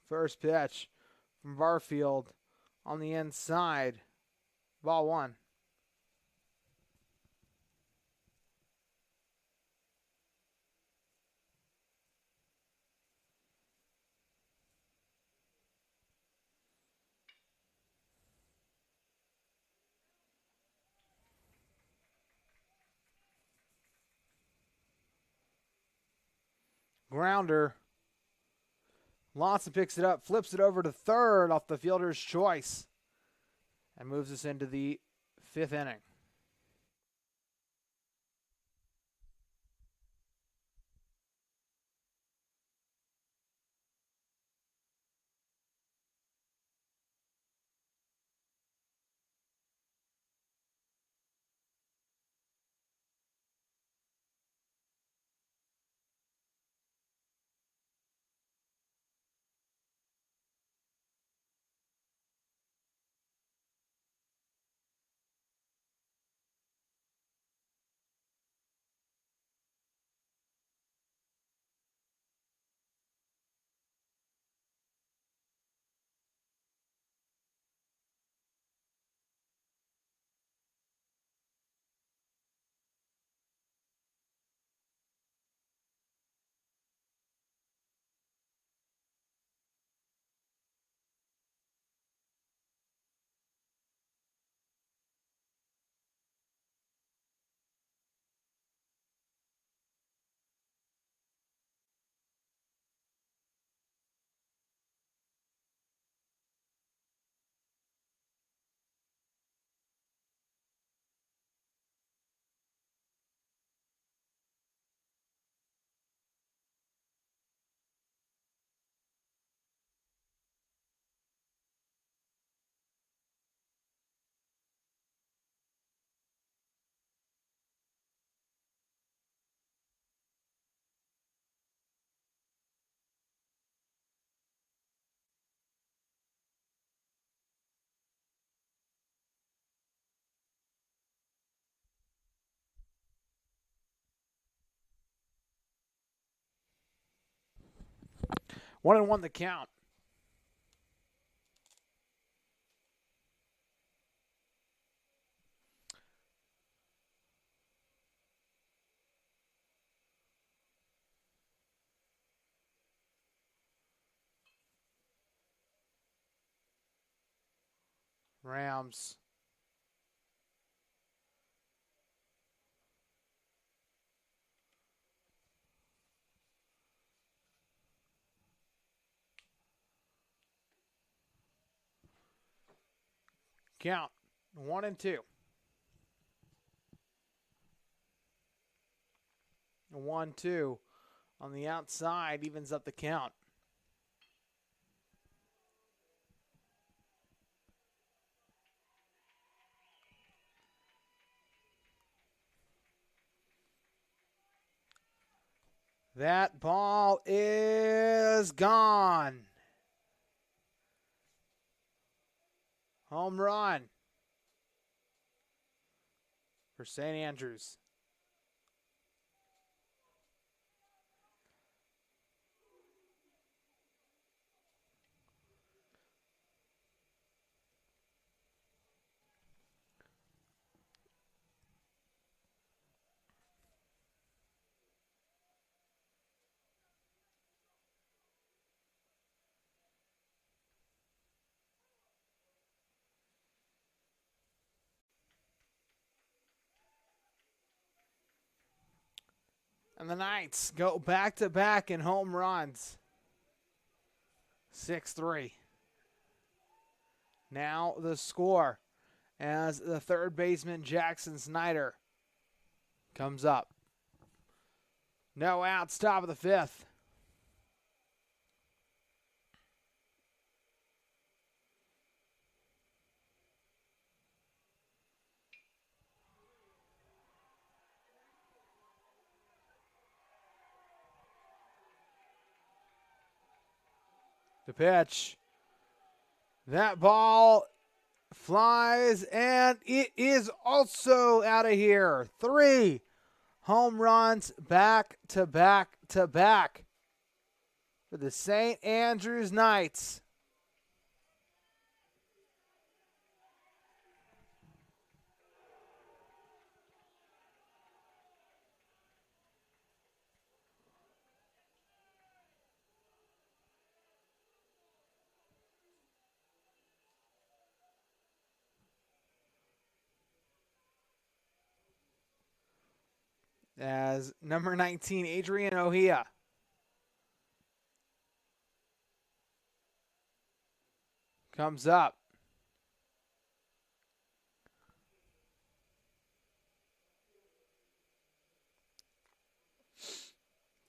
First pitch from Barfield on the inside. Ball one. Grounder. Lawson picks it up, flips it over to third off the fielder's choice, and moves us into the 5th inning. 1-1 the count. Rams. Count 1-2. 1-2 on the outside evens up the count. That ball is gone. Home run for St. Andrews. And the Knights go back-to-back in home runs. 6-3. Now the score as the third baseman, Jackson Snyder, comes up. No outs, top of the fifth. The pitch. That ball flies, and it is also out of here. 3 home runs back-to-back-to-back for the St. Andrews Knights. As number 19, Adrian Ohia, comes up.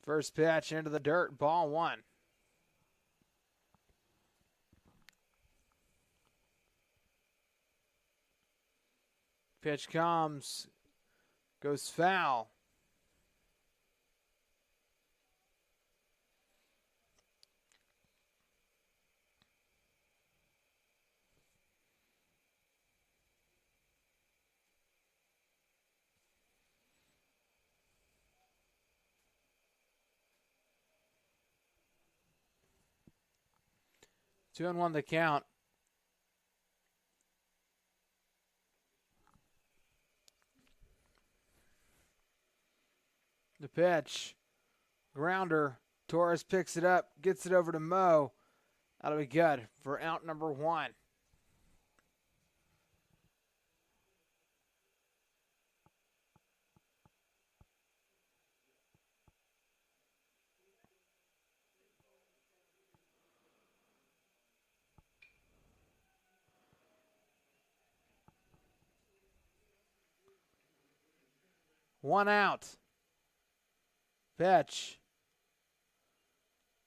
First pitch into the dirt, ball 1. Pitch comes, goes foul. Two and one the count. The pitch. Grounder. Torres picks it up, gets it over to Mo. That'll be good for out number 1. One out. Pitch.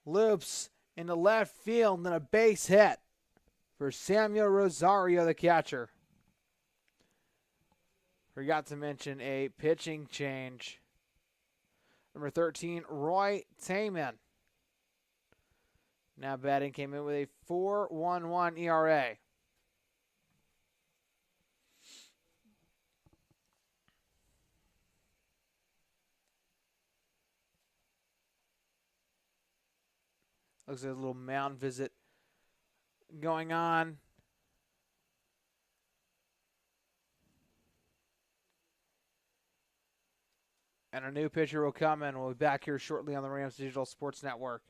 Loops into left field and then a base hit for Samuel Rosario, the catcher. Forgot to mention a pitching change. Number 13, Roy Taman. Now batting, came in with a 4.11 ERA. Looks like a little mound visit going on. And a new pitcher will come in. We'll be back here shortly on the Rams Digital Sports Network.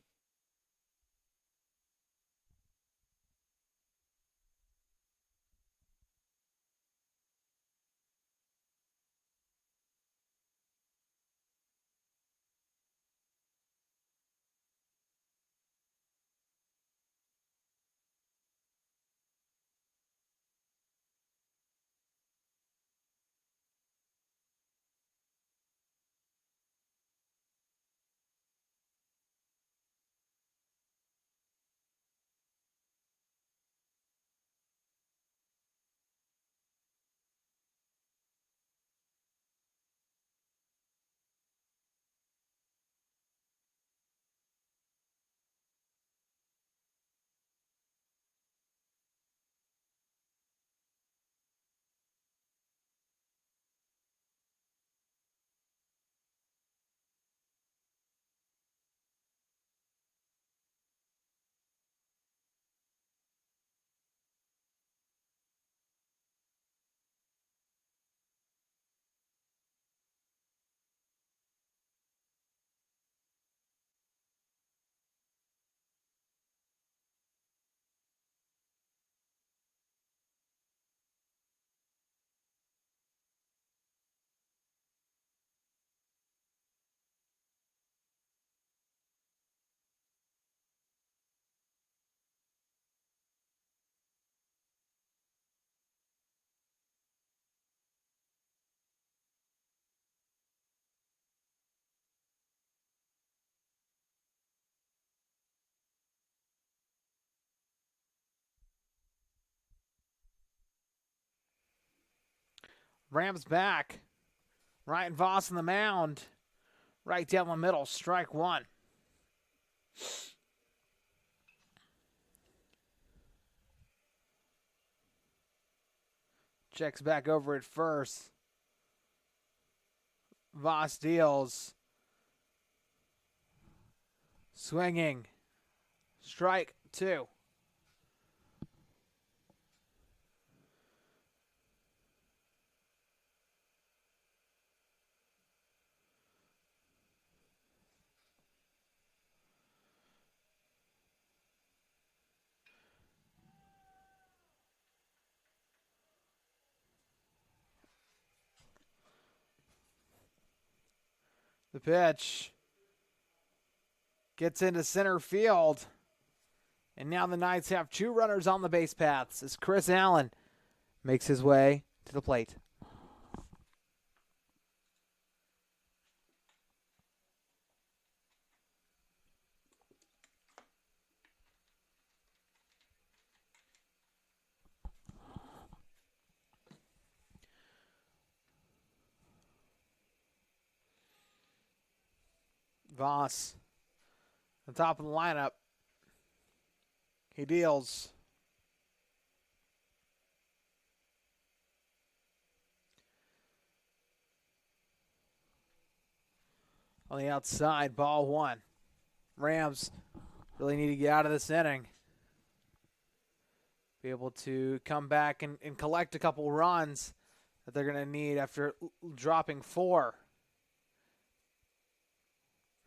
Rams back. Ryan Voss on the mound. Right down the middle. Strike one. Checks back over at first. Voss deals. Swinging. Strike two. The pitch gets into center field. And now the Knights have two runners on the base paths as Chris Allen makes his way to the plate. Voss, the top of the lineup. He deals. On the outside, ball one. Rams really need to get out of this inning. Be able to come back and collect a couple runs that they're going to need after dropping four.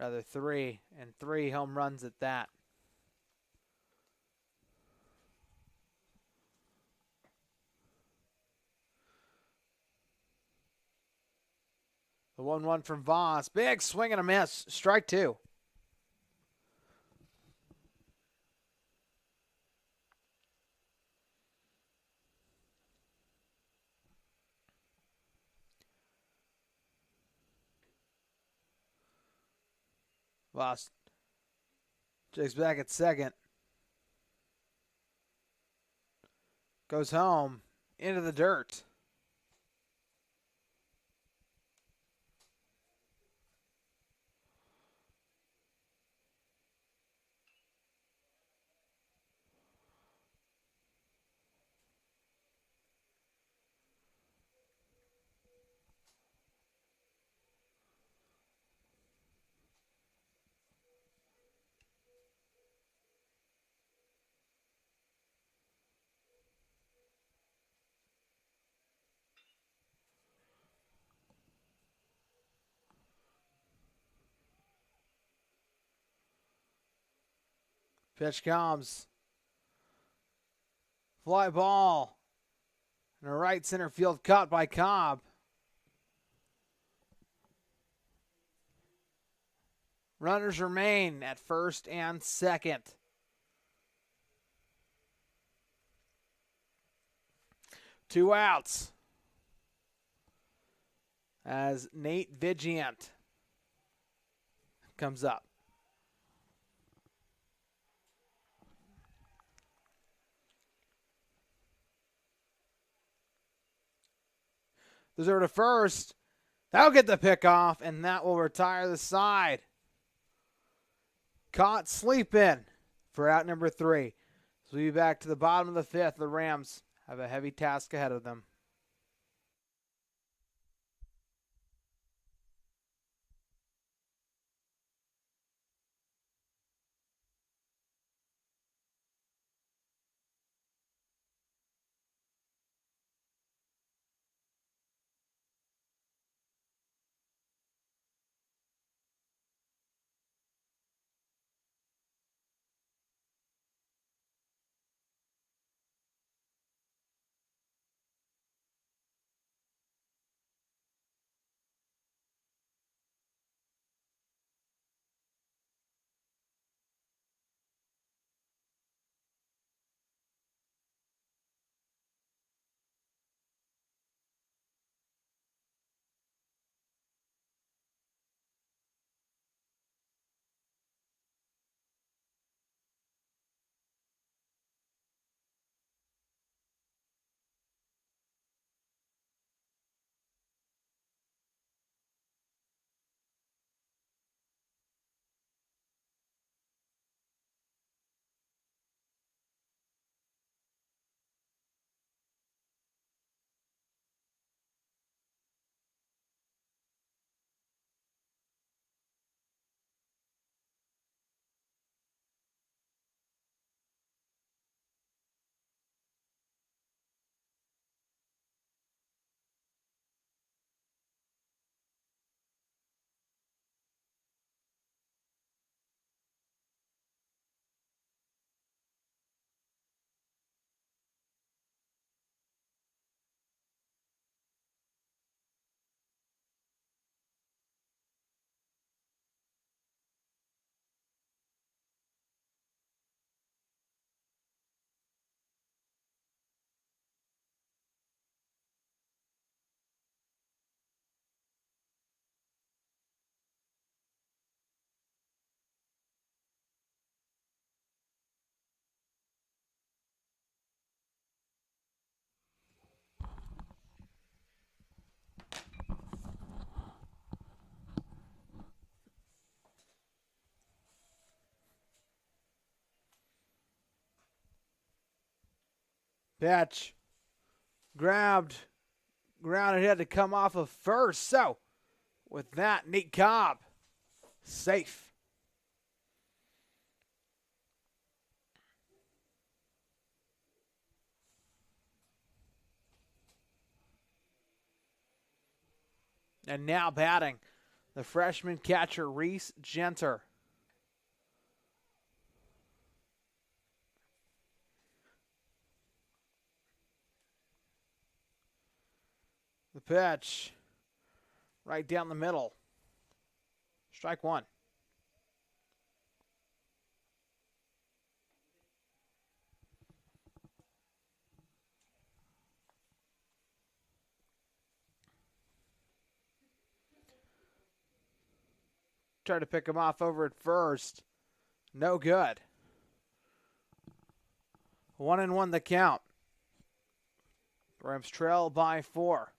Rather three, and 3 home runs at that. The 1-1 from Voss. Big swing and a miss. Strike two. Voss checks back at second. Goes home. Into the dirt. Pitch comes. Fly ball. And a right center field caught by Cobb. Runners remain at first and second. Two outs. As Nate Vigant comes up. Deserve to first. That'll get the pick off, and that will retire the side. Caught sleeping for out number 3. So we'll be back to the bottom of the 5th. The Rams have a heavy task ahead of them. Pitch. Grabbed. Grounded, had to come off of first. So, with that, Nate Cobb safe. And now batting, the freshman catcher, Reese Genter. The pitch, right down the middle. Strike one. Tried to pick him off over at first. No good. 1-1 the count. Rams trail by 4.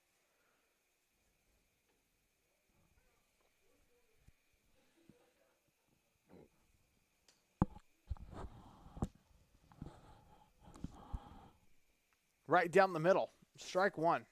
Right down the middle. Strike one.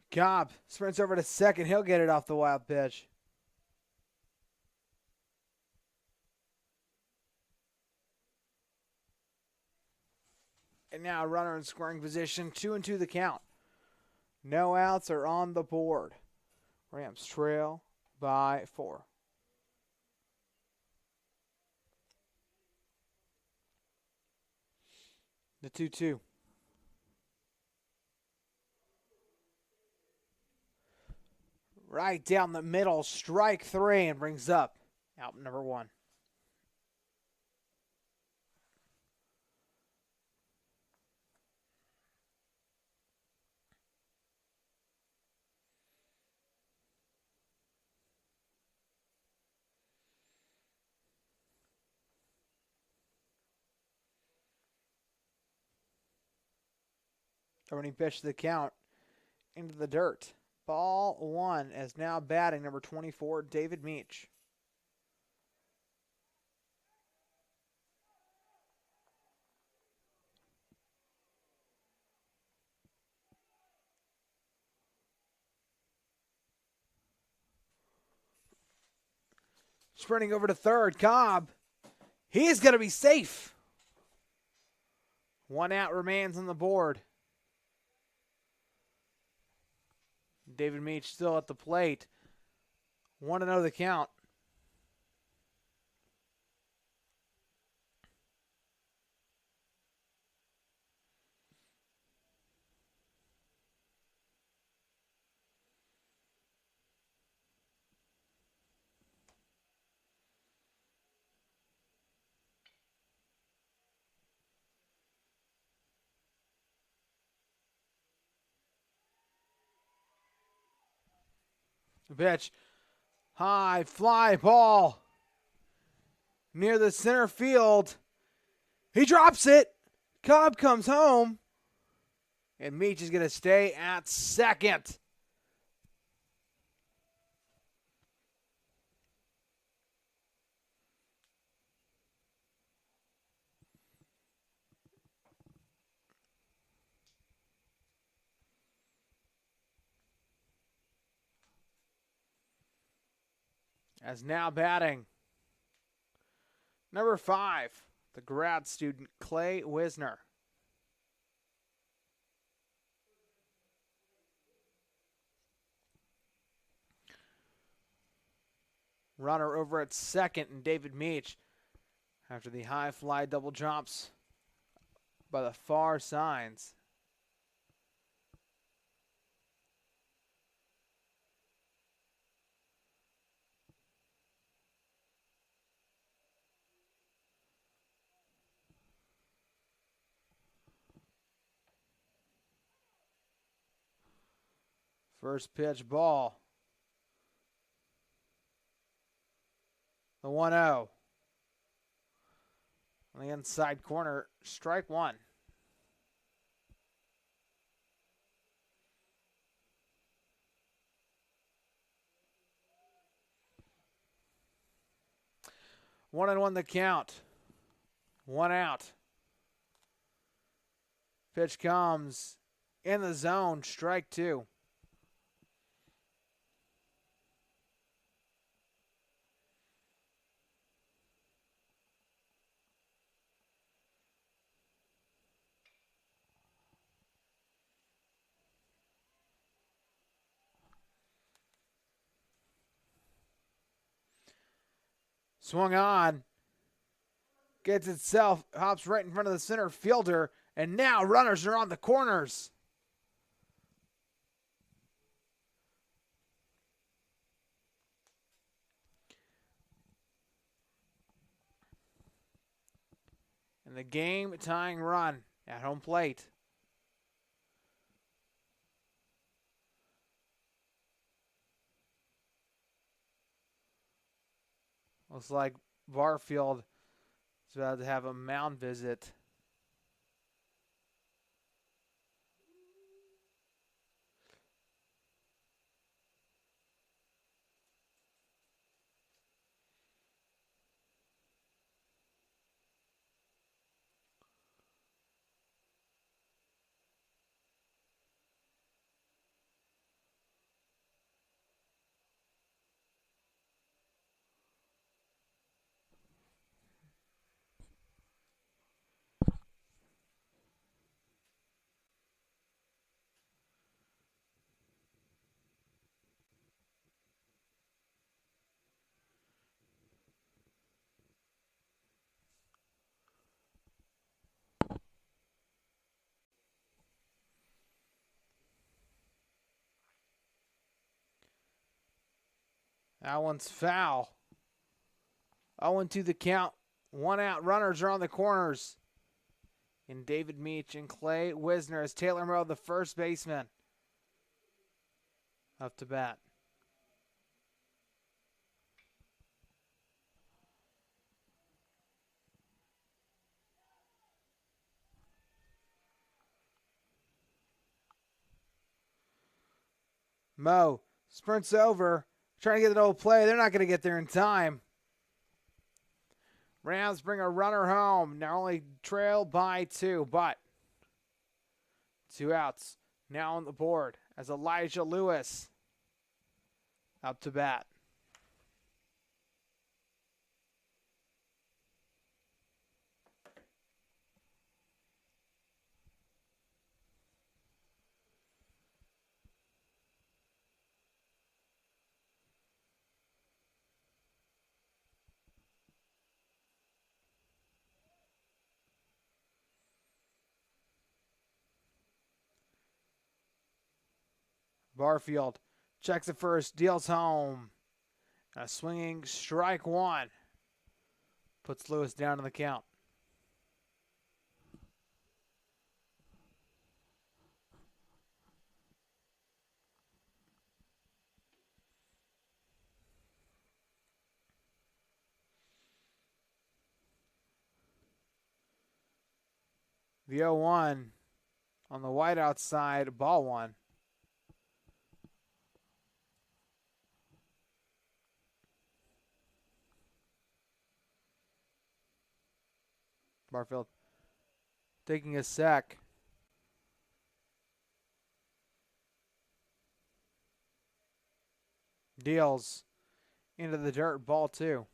Cobb sprints over to second. He'll get it off the wild pitch. And now runner in scoring position, 2-2 the count. No outs are on the board. Rams trail by 4. The 2-2. Right down the middle, strike 3, and brings up out number 1. Running pitch to the count into the dirt. Ball 1 as now batting number 24, David Meach. Sprinting over to third, Cobb. He's going to be safe. 1 out remains on the board. David Meach still at the plate. 1-0 the count. The pitch. High fly ball. Near the center field. He drops it. Cobb comes home. And Meach is going to stay at second. As now batting, number 5, the grad student Clay Wisner. Runner over at second, and David Meach, after the high fly double drops by the far signs. First pitch ball. The 1-0. On the inside corner, strike 1. One and 1 the count. 1 out. Pitch comes in the zone, strike 2. Swung on. Gets itself, hops right in front of the center fielder, and now runners are on the corners. And the game-tying run at home plate. Looks like Barfield is about to have a mound visit. That one's foul. 0-2 the count. 1 out. Runners are on the corners. And David Meach and Clay Wisner as Taylor Moe, the first baseman, up to bat. Moe sprints over, trying to get the double play. They're not going to get there in time. Rams bring a runner home. Now only trailed by 2, but 2 outs now on the board as Elijah Lewis up to bat. Barfield checks it first, deals home. A swinging strike 1 puts Lewis down in the count. The 0-1 on the wide outside, ball 1. Barfield taking a sack. Deals into the dirt, ball 2.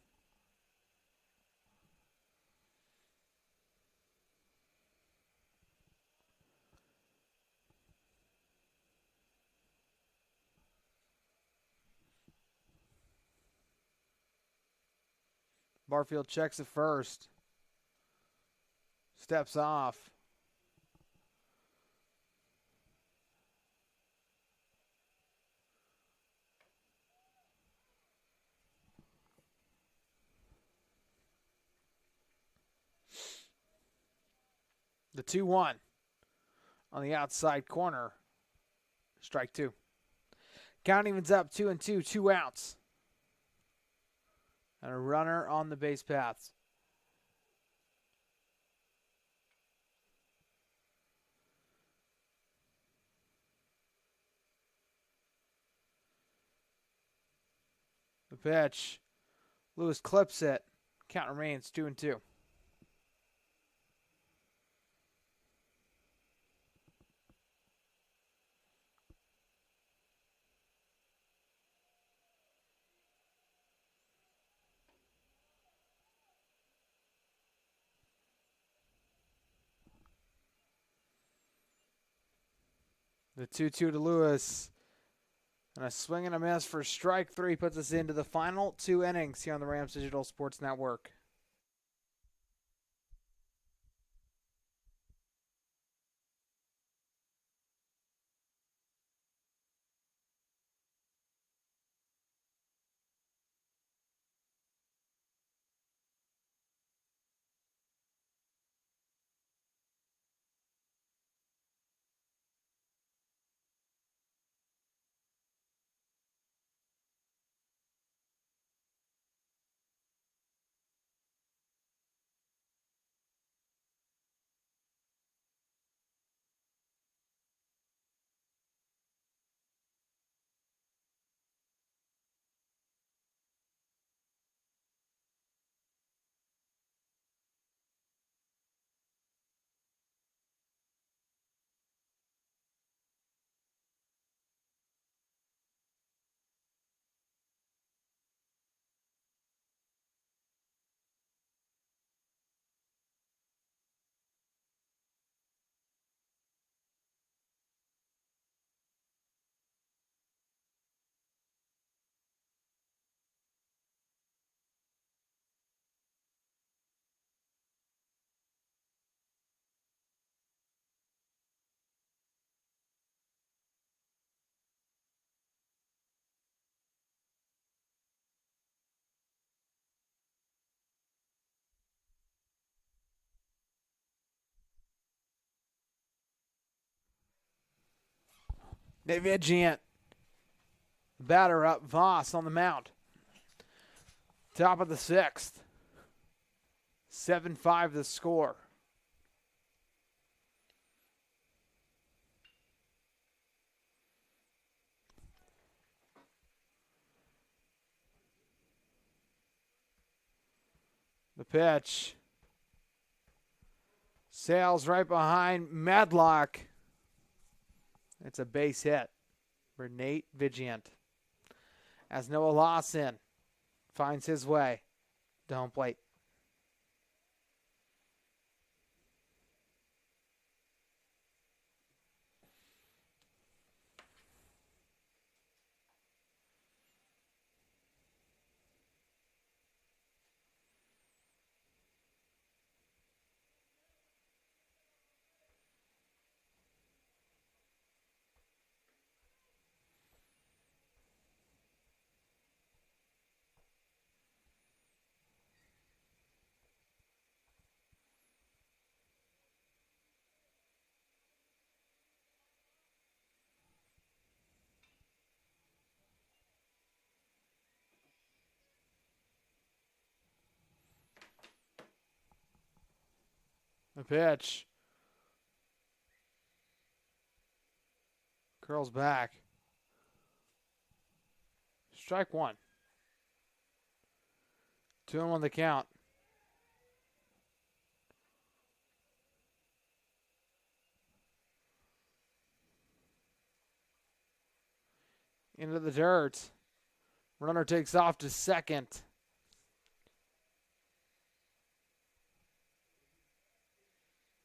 Barfield checks it first. Steps off. The 2-1 on the outside corner. Strike 2. Count evens up 2-2, 2 outs. And a runner on the base paths. The pitch. Lewis clips it. Count remains 2-2. The 2-2 to Lewis. And a swing and a miss for strike 3 puts us into the final 2 innings here on the Rams Digital Sports Network. Vigient. Batter up. Voss on the mound. Top of the 6th. 7-5 the score. The pitch. Sails right behind Madlock. It's a base hit for Nate Vigient. As Noah Lawson finds his way to home plate. The pitch. Curls back. Strike 1. 2-1 the count. Into the dirt. Runner takes off to second.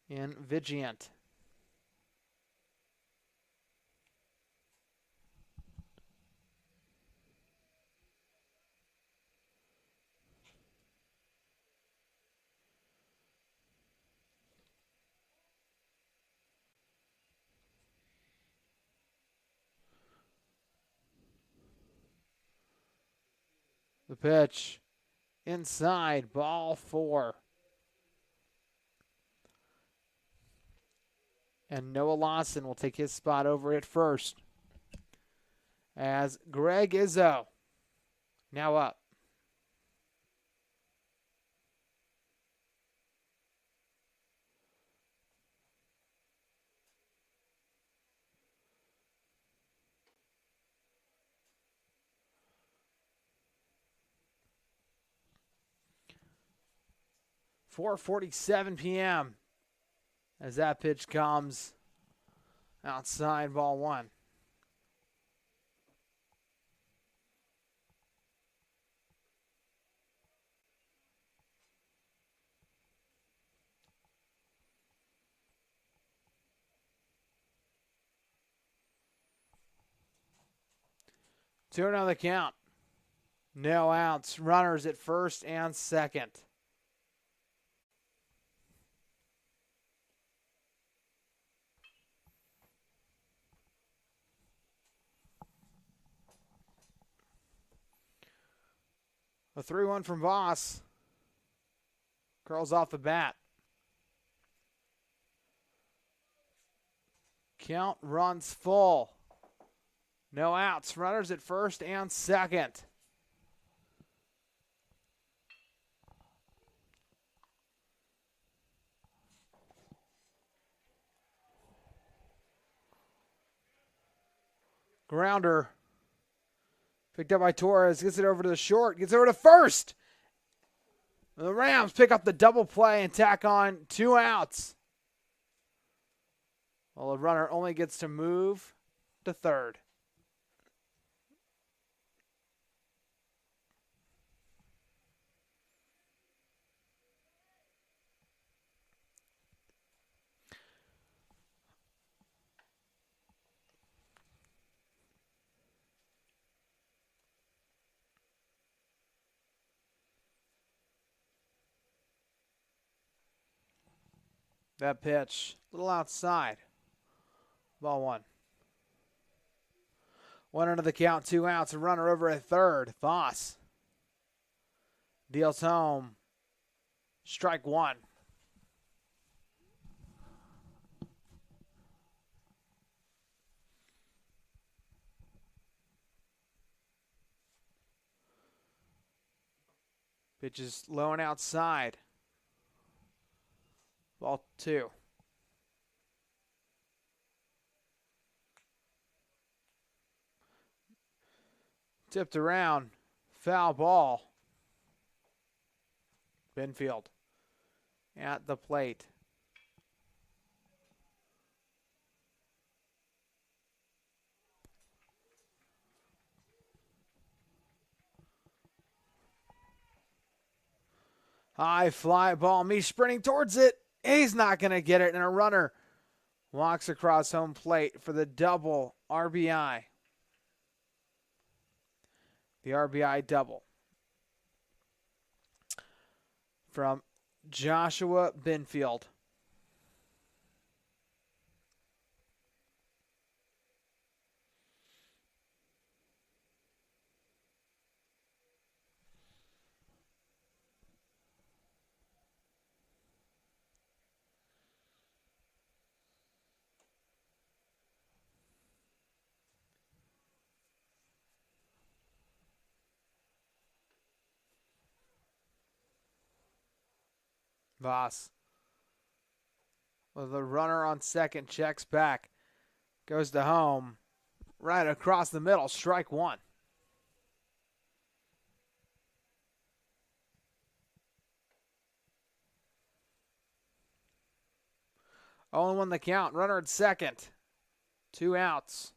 In Vigient. The pitch. Inside. Ball 4. And Noah Lawson will take his spot over at first. As Greg Izzo now up. .4:47 p.m. as that pitch comes outside, ball 1. Two another count. No outs. Runners at first and second. A 3-1 from Voss. Curls off the bat. Count runs full. No outs. Runners at first and second. Grounder. Picked up by Torres. Gets it over to the short. Gets over to first. The Rams pick up the double play and tack on 2 outs. Well, the runner only gets to move to third. That pitch, a little outside. Ball 1. 1 under the count, 2 outs, a runner over at third. Voss deals home. Strike 1. Pitch is low and outside. Ball 2. Tipped around. Foul ball. Benfield at the plate. High fly ball. Me sprinting towards it. He's not going to get it. And a runner walks across home plate for the double RBI. The RBI double from Joshua Benfield. Voss with a runner on second, checks back, goes to home, right across the middle, strike 1. 0-1 the count, runner at second, 2 outs.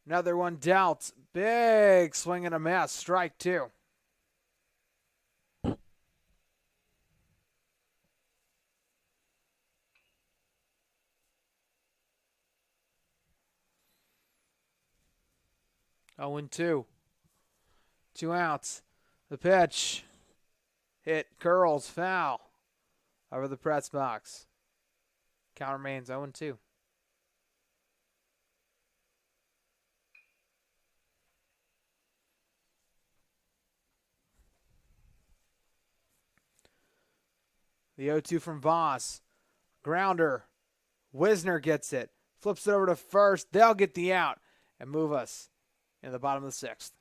Another one dealt, big swing and a miss, strike 2. Oh, and 2. 2 outs. The pitch. Hit, curls, foul. Over the press box. Count remains 0-2. The 0-2 from Voss. Grounder. Wisner gets it. Flips it over to first. They'll get the out and move us in the bottom of the 6th.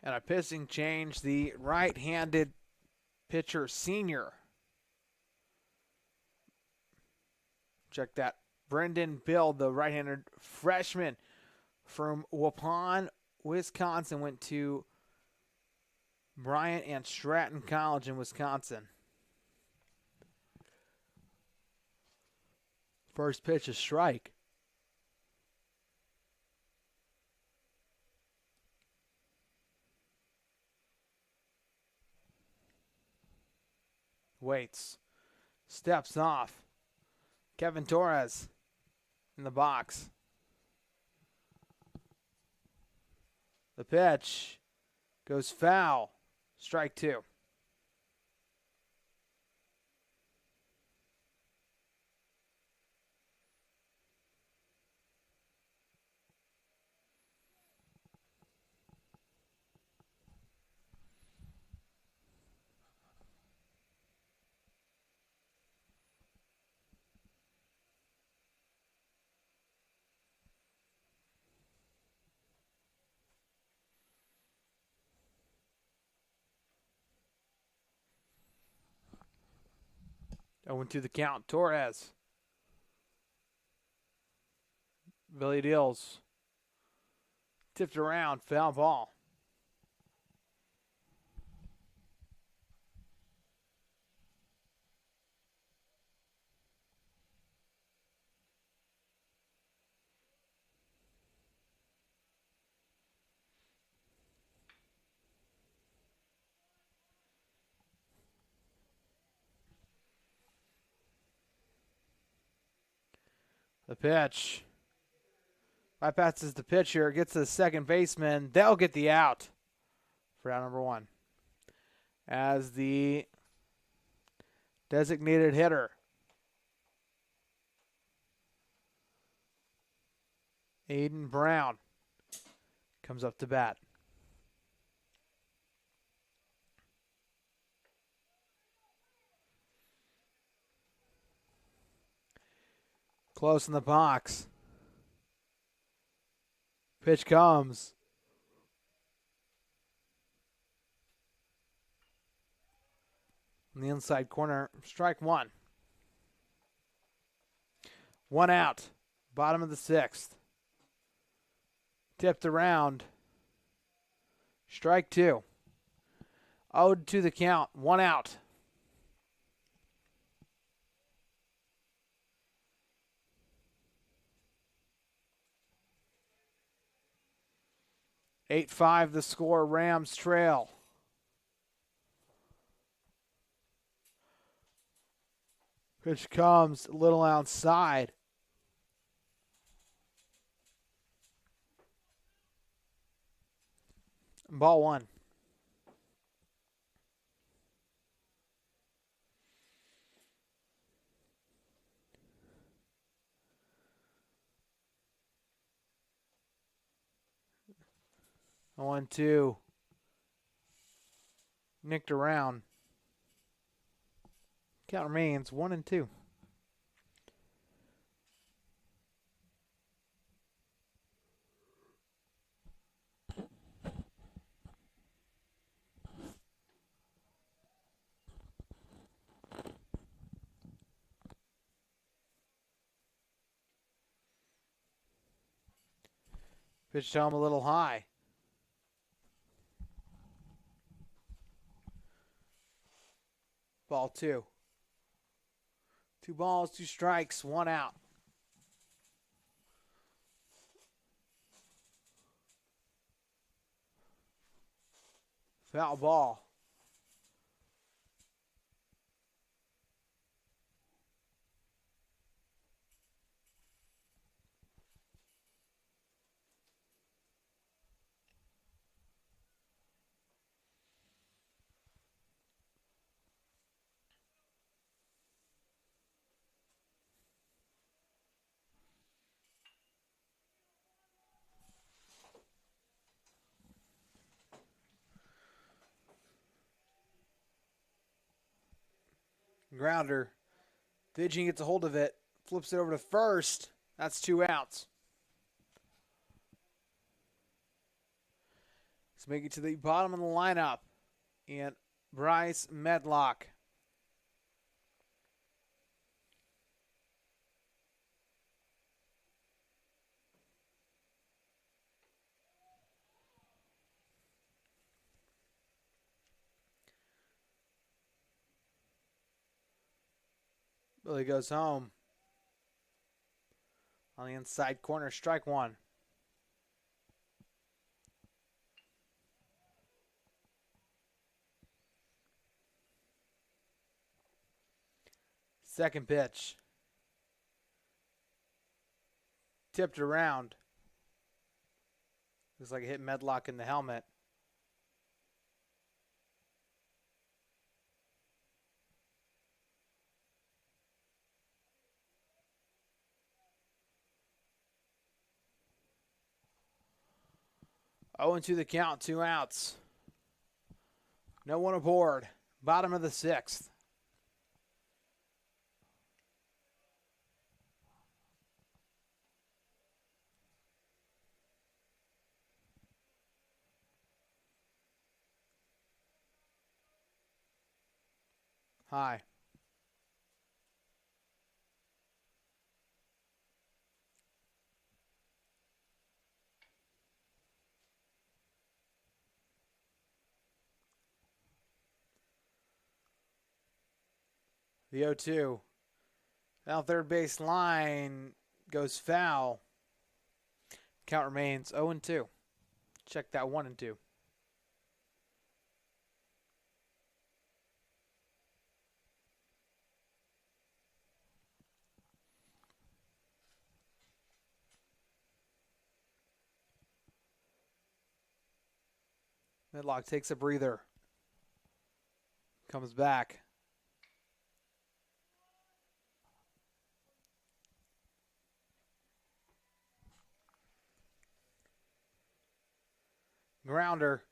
And a pitching change, the right-handed pitcher senior. Check that Brendan Bill, the right-handed freshman from Waupun, Wisconsin, went to Bryant and Stratton College in Wisconsin. First pitch, a strike. Waits. Steps off. Kevin Torres in the box. The pitch goes foul. Strike two. Went to the count. Torres. Billy Dills. Tipped around. Foul ball. The pitch. Bypasses the pitcher. Gets to the second baseman. They'll get the out for out number one. As the designated hitter, Aiden Brown, comes up to bat. Close in the box. Pitch comes. In the inside corner, strike one. One out. Bottom of the sixth. Tipped around. Strike two. 0-2 the count. One out. (8-5) the score. Rams trail. Pitch comes a little outside. Ball one. One, two. Nicked around. Count remains 1-2. Pitch to him a little high. Ball two. 2 balls, 2 strikes, 1 out. Foul ball. Grounder. Vidgeon gets a hold of it. Flips it over to first. That's 2 outs. Let's make it to the bottom of the lineup. And Bryce Medlock. Really goes home. On the inside corner, strike one. Second pitch. Tipped around. Looks like it hit Medlock in the helmet. Oh, and to the count, 2 outs. No one aboard. Bottom of the 6th. High. The 0-2. Now third base line goes foul. Count remains 0-2. Check that 1-2. Medlock takes a breather. Comes back. Grounder.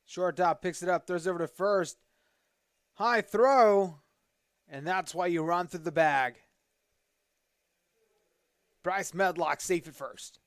Shortstop picks it up, throws over to first. High throw. And that's why you run through the bag. Bryce Medlock safe at first.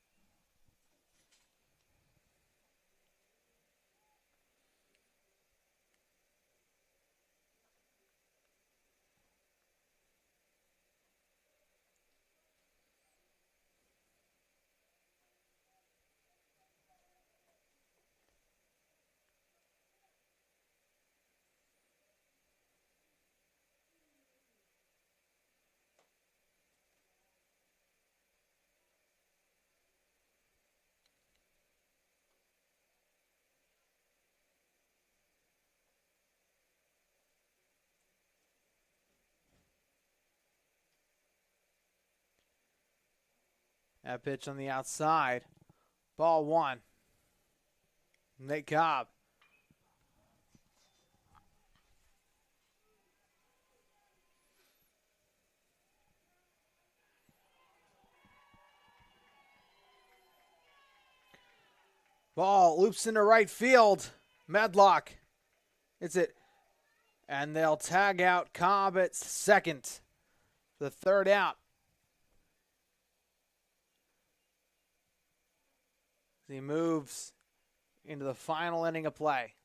That pitch on the outside. Ball 1. Nate Cobb. Ball loops into right field. Medlock. It's it. And they'll tag out Cobb at second. The third out. He moves into the final inning of play.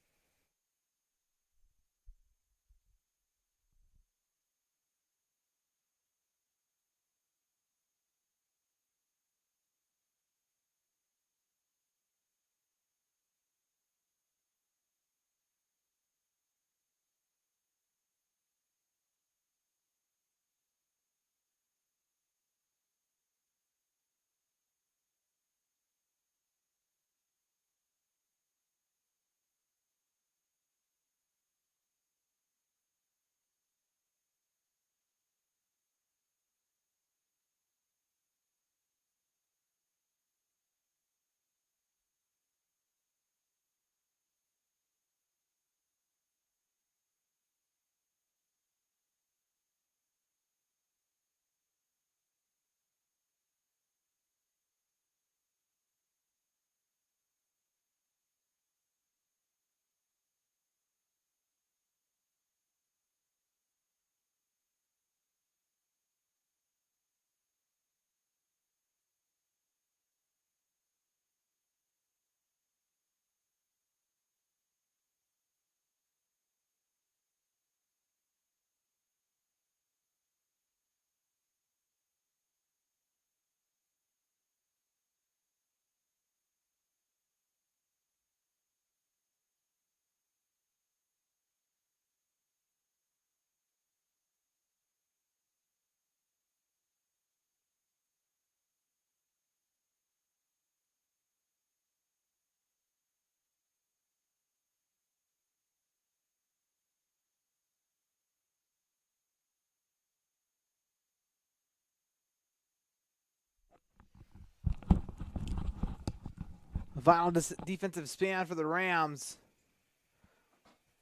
Final defensive span for the Rams.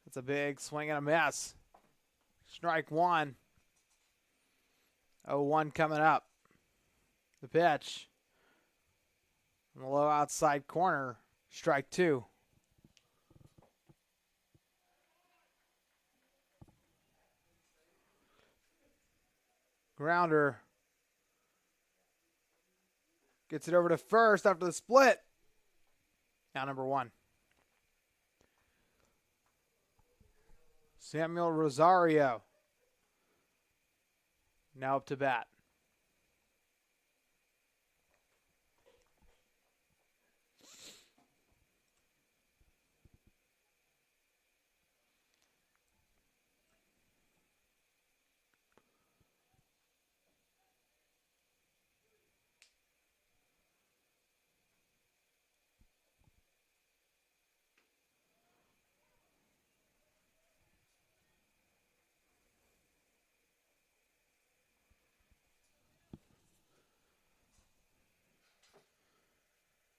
That's a big swing and a miss. Strike one. 0-1 coming up. The pitch. On the low outside corner. Strike two. Grounder. Gets it over to first after the split. Now number one. Samuel Rosario. Now up to bat.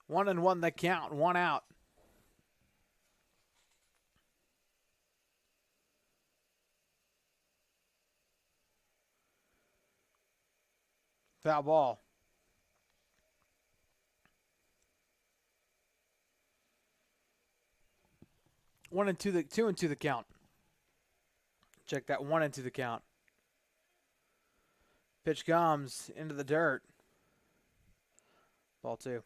One and one the count, one out. Foul ball. 2 and 2 the count. Check that, 1 and 2 the count. Pitch comes into the dirt. Ball two.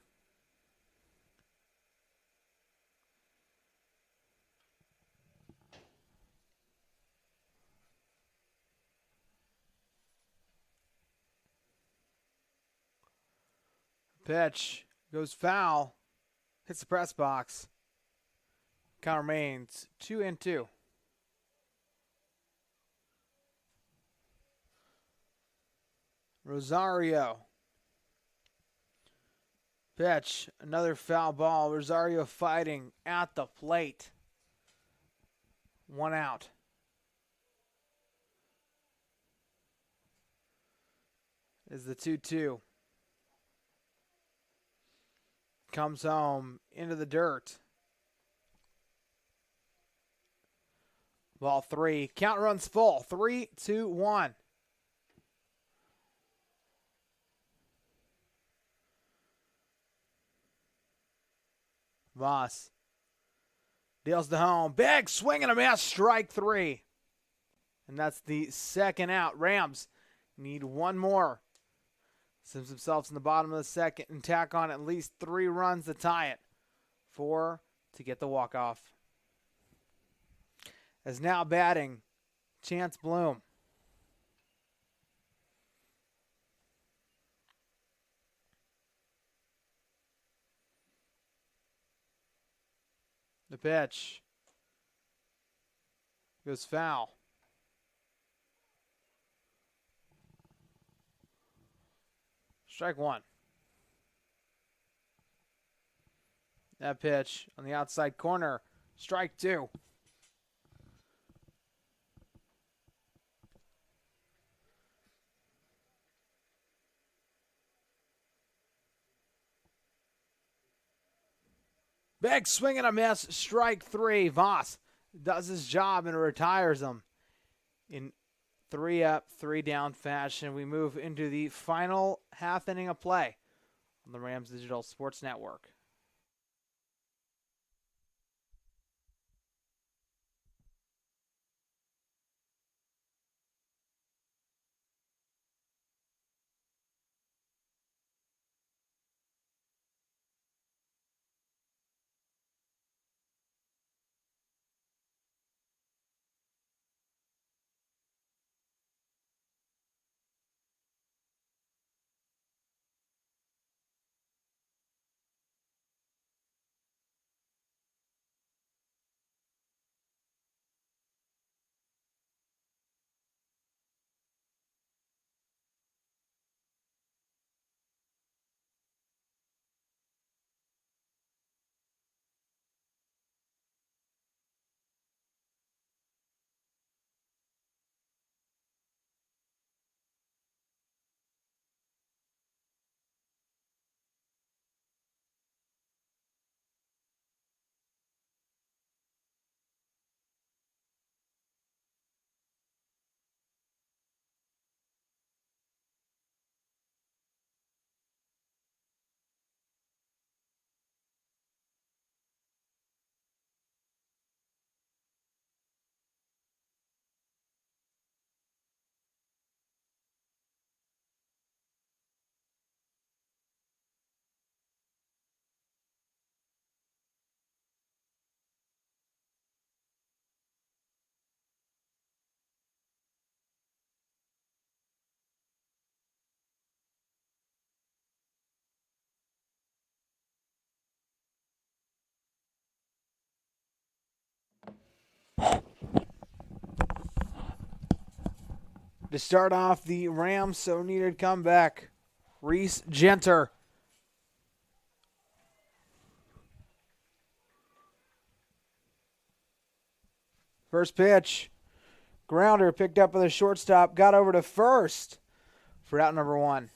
Pitch goes foul. Hits the press box. Count remains 2 and 2. Rosario. Pitch. Another foul ball. Rosario fighting at the plate. 1 out. Is the 2-2. Comes home into the dirt. Ball three. Count runs full. 3-2-1. Voss deals to home. Big swing and a miss. Strike three. And that's the second out. Rams need one more. Sims themselves in the bottom of the second and tack on at least 3 runs to tie it. 4 to get the walk-off. As now batting, Chance Bloom. The pitch goes foul. Strike one. That pitch on the outside corner. Strike two. Big swing and a miss. Strike three. Voss does his job and retires him in 3 up, 3 down fashion. We move into the final half inning of play on the Rams Digital Sports Network. To start off the Rams so needed comeback, Reese Genter. First pitch, grounder picked up by the shortstop, got over to first for out number 1.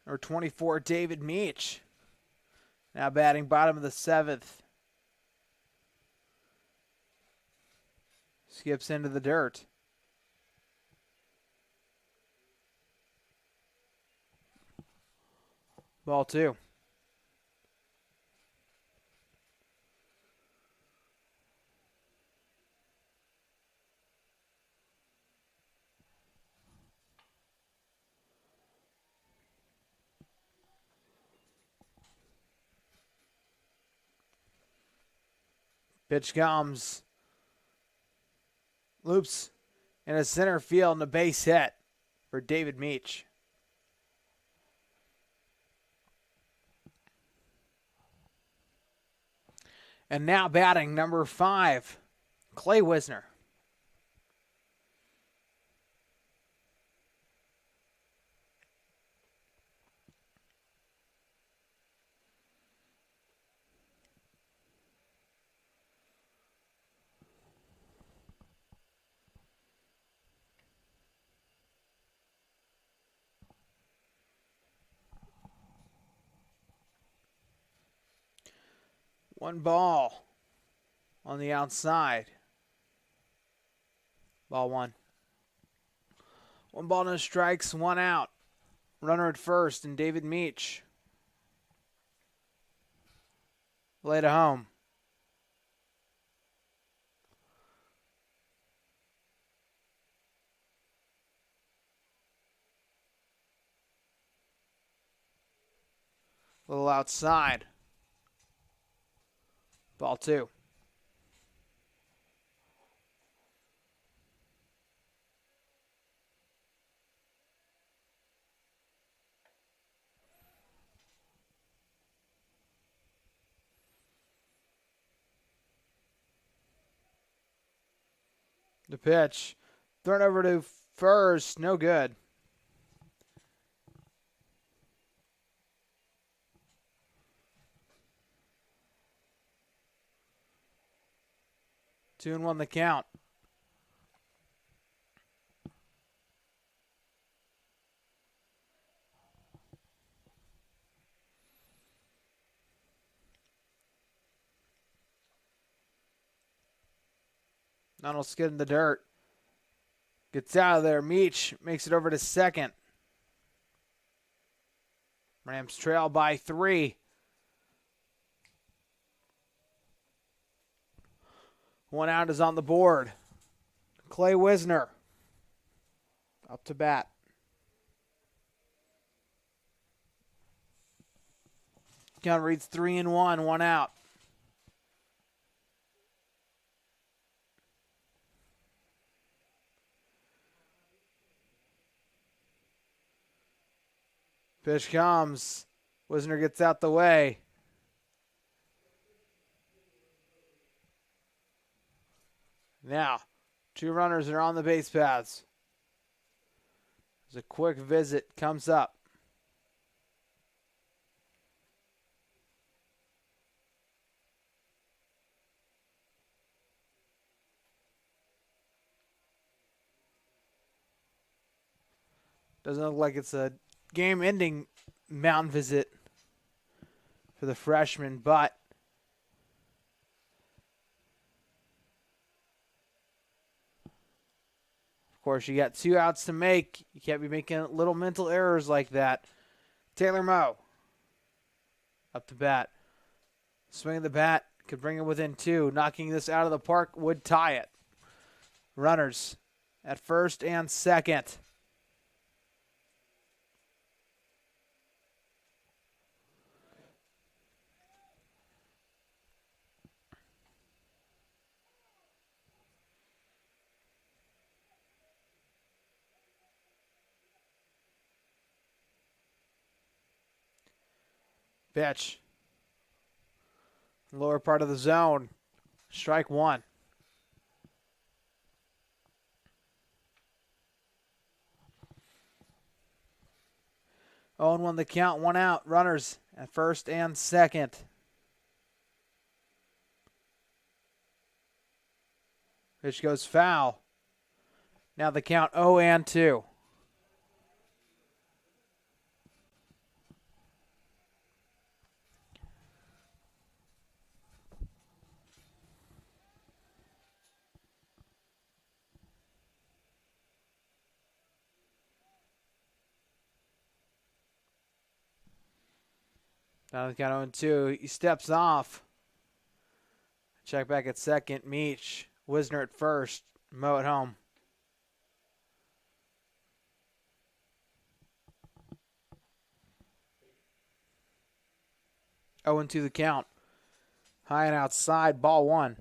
Number 24, David Meach. Now batting bottom of the 7th. Skips into the dirt. Ball 2. Pitch comes. Loops in a center field and a base hit for David Meach. And now batting number 5, Clay Wisner. One ball on the outside. Ball 1. 1 ball, no strikes, 1 out. Runner at first, and David Meach. Lay to home. A little outside. Ball 2. The pitch. Thrown over to first. No good. Two and 1 the count. Donald skid in the dirt. Gets out of there. Meach makes it over to second. Rams trail by 3. 1 out is on the board. Clay Wisner up to bat. Count reads 3 and 1, 1 out. Pitch comes. Wisner gets out the way. Now, 2 runners are on the base paths. There's a quick visit comes up. Doesn't look like it's a game-ending mound visit for the freshman, but of course you got 2 outs to make. You can't be making little mental errors like that. Taylor Moe up to bat. Swing of the bat could bring it within 2. Knocking this out of the park would tie it. Runners at first and second. Pitch. Lower part of the zone. Strike one. 0-1 the count, one out. Runners at first and second. Pitch goes foul. Now the count 0-2. Now the count 0-2. He steps off. Check back at second. Meach. Wisner at first. Mo at home. Oh, 0-2 the count. High and outside. Ball one.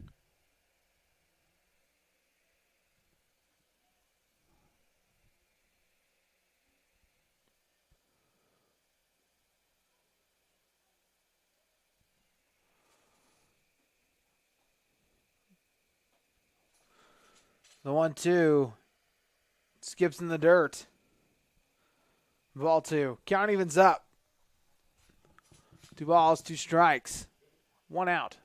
The 1-2 skips in the dirt. Ball two. Count evens up. 2 balls, 2 strikes. 1 out.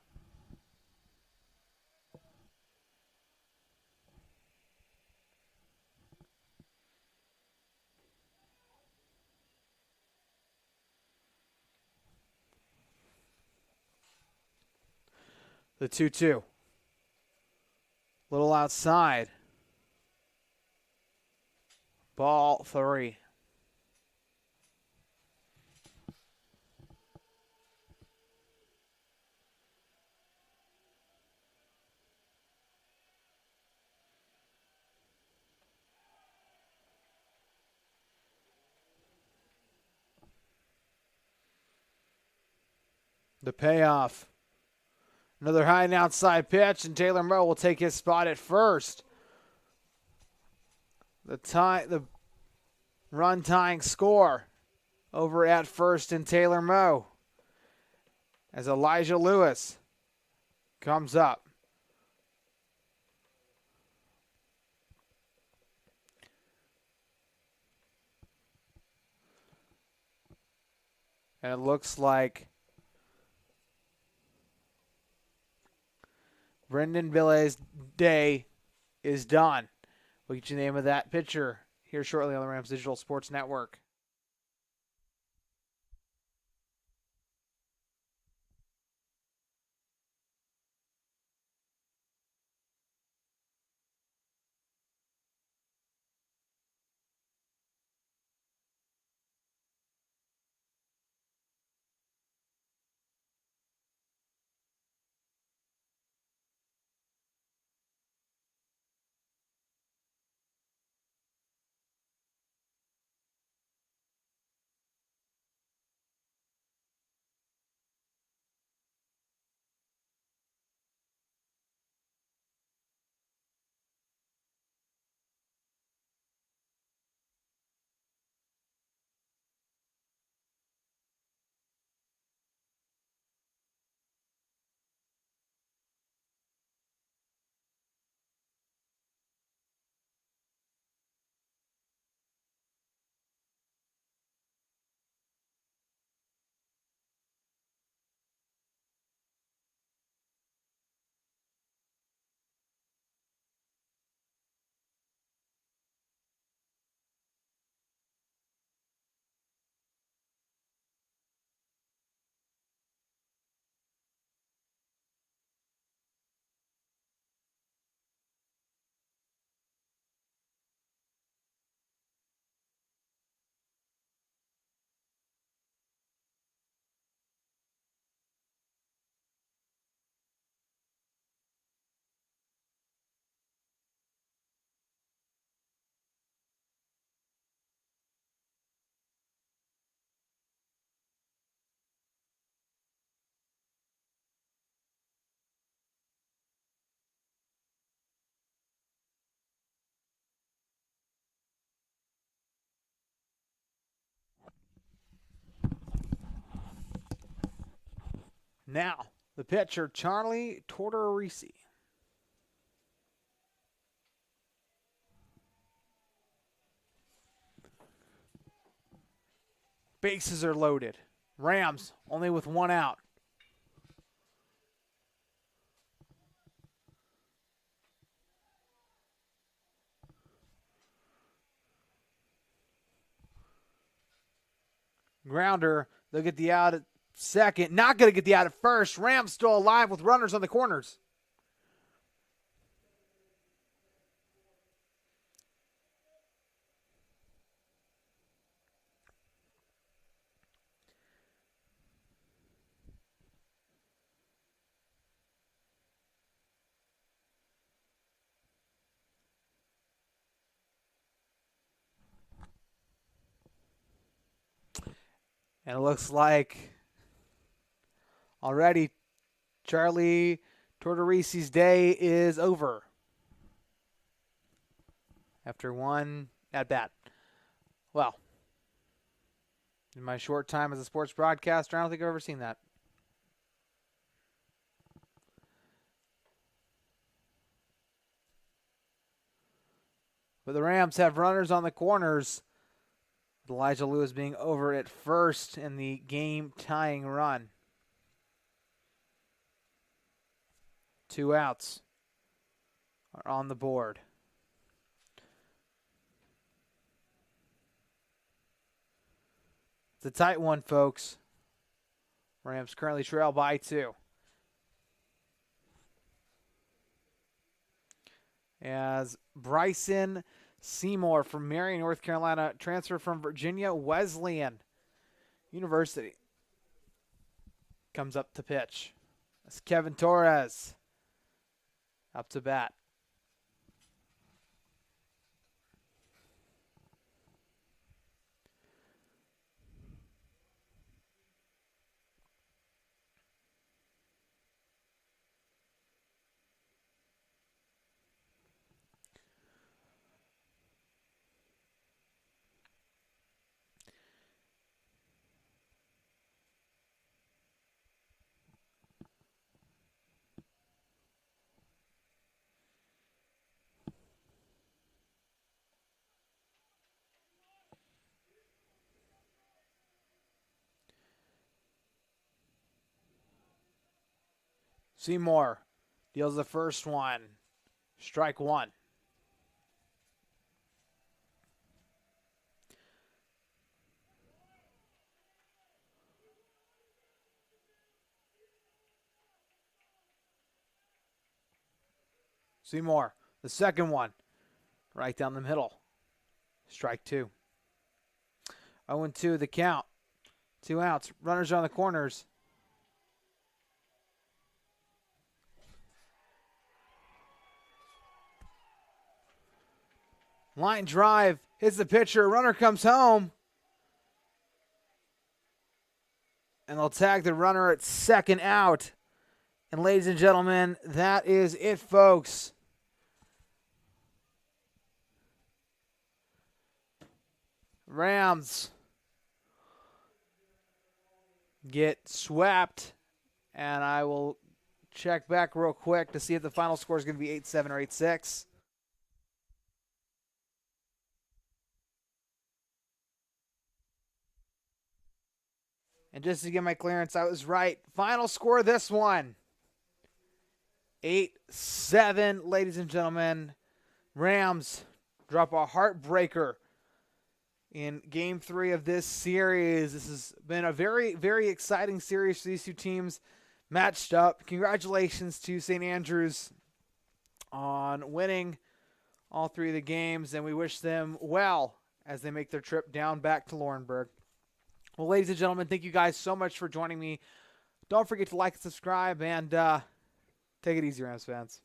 The 2-2. Little outside. Ball 3. The payoff. Another high and outside pitch, and Taylor Moe will take his spot at first. The run tying score over at first in Taylor Moe as Elijah Lewis comes up. And it looks like Brendan Villay's day is done. We'll get you the name of that pitcher here shortly on the Rams Digital Sports Network. Now, the pitcher, Charlie Tortorisi. Bases are loaded. Rams only with one out. Grounder, they'll get the out at second. Not going to get the out at first. Rams still alive with runners on the corners. And it looks like already Charlie Tortorisi's day is over after one at-bat. Well, in my short time as a sports broadcaster, I don't think I've ever seen that. But the Rams have runners on the corners. Elijah Lewis being over at first in the game-tying run. 2 outs are on the board. It's a tight one, folks. Rams currently trail by 2. As Bryson Seymour from Marion, North Carolina, transfer from Virginia Wesleyan University, comes up to pitch. That's Kevin Torres up to bat. Seymour deals the first one. Strike 1. Seymour, the second one. Right down the middle. Strike 2. 0-2 the count. 2 outs. Runners are on the corners. Line drive, hits the pitcher, runner comes home. And they'll tag the runner at second out. And ladies and gentlemen, that is it, folks. Rams get swept. And I will check back real quick to see if the final score is going to be 8-7 or 8-6. And just to get my clearance, I was right. Final score of this one, 8-7, ladies and gentlemen. Rams drop a heartbreaker in Game 3 of this series. This has been a very, very exciting series for these two teams matched up. Congratulations to St. Andrews on winning all 3 of the games, and we wish them well as they make their trip down back to Laurinburg. Well, ladies and gentlemen, thank you guys so much for joining me. Don't forget to like and subscribe, and take it easy, Rams fans.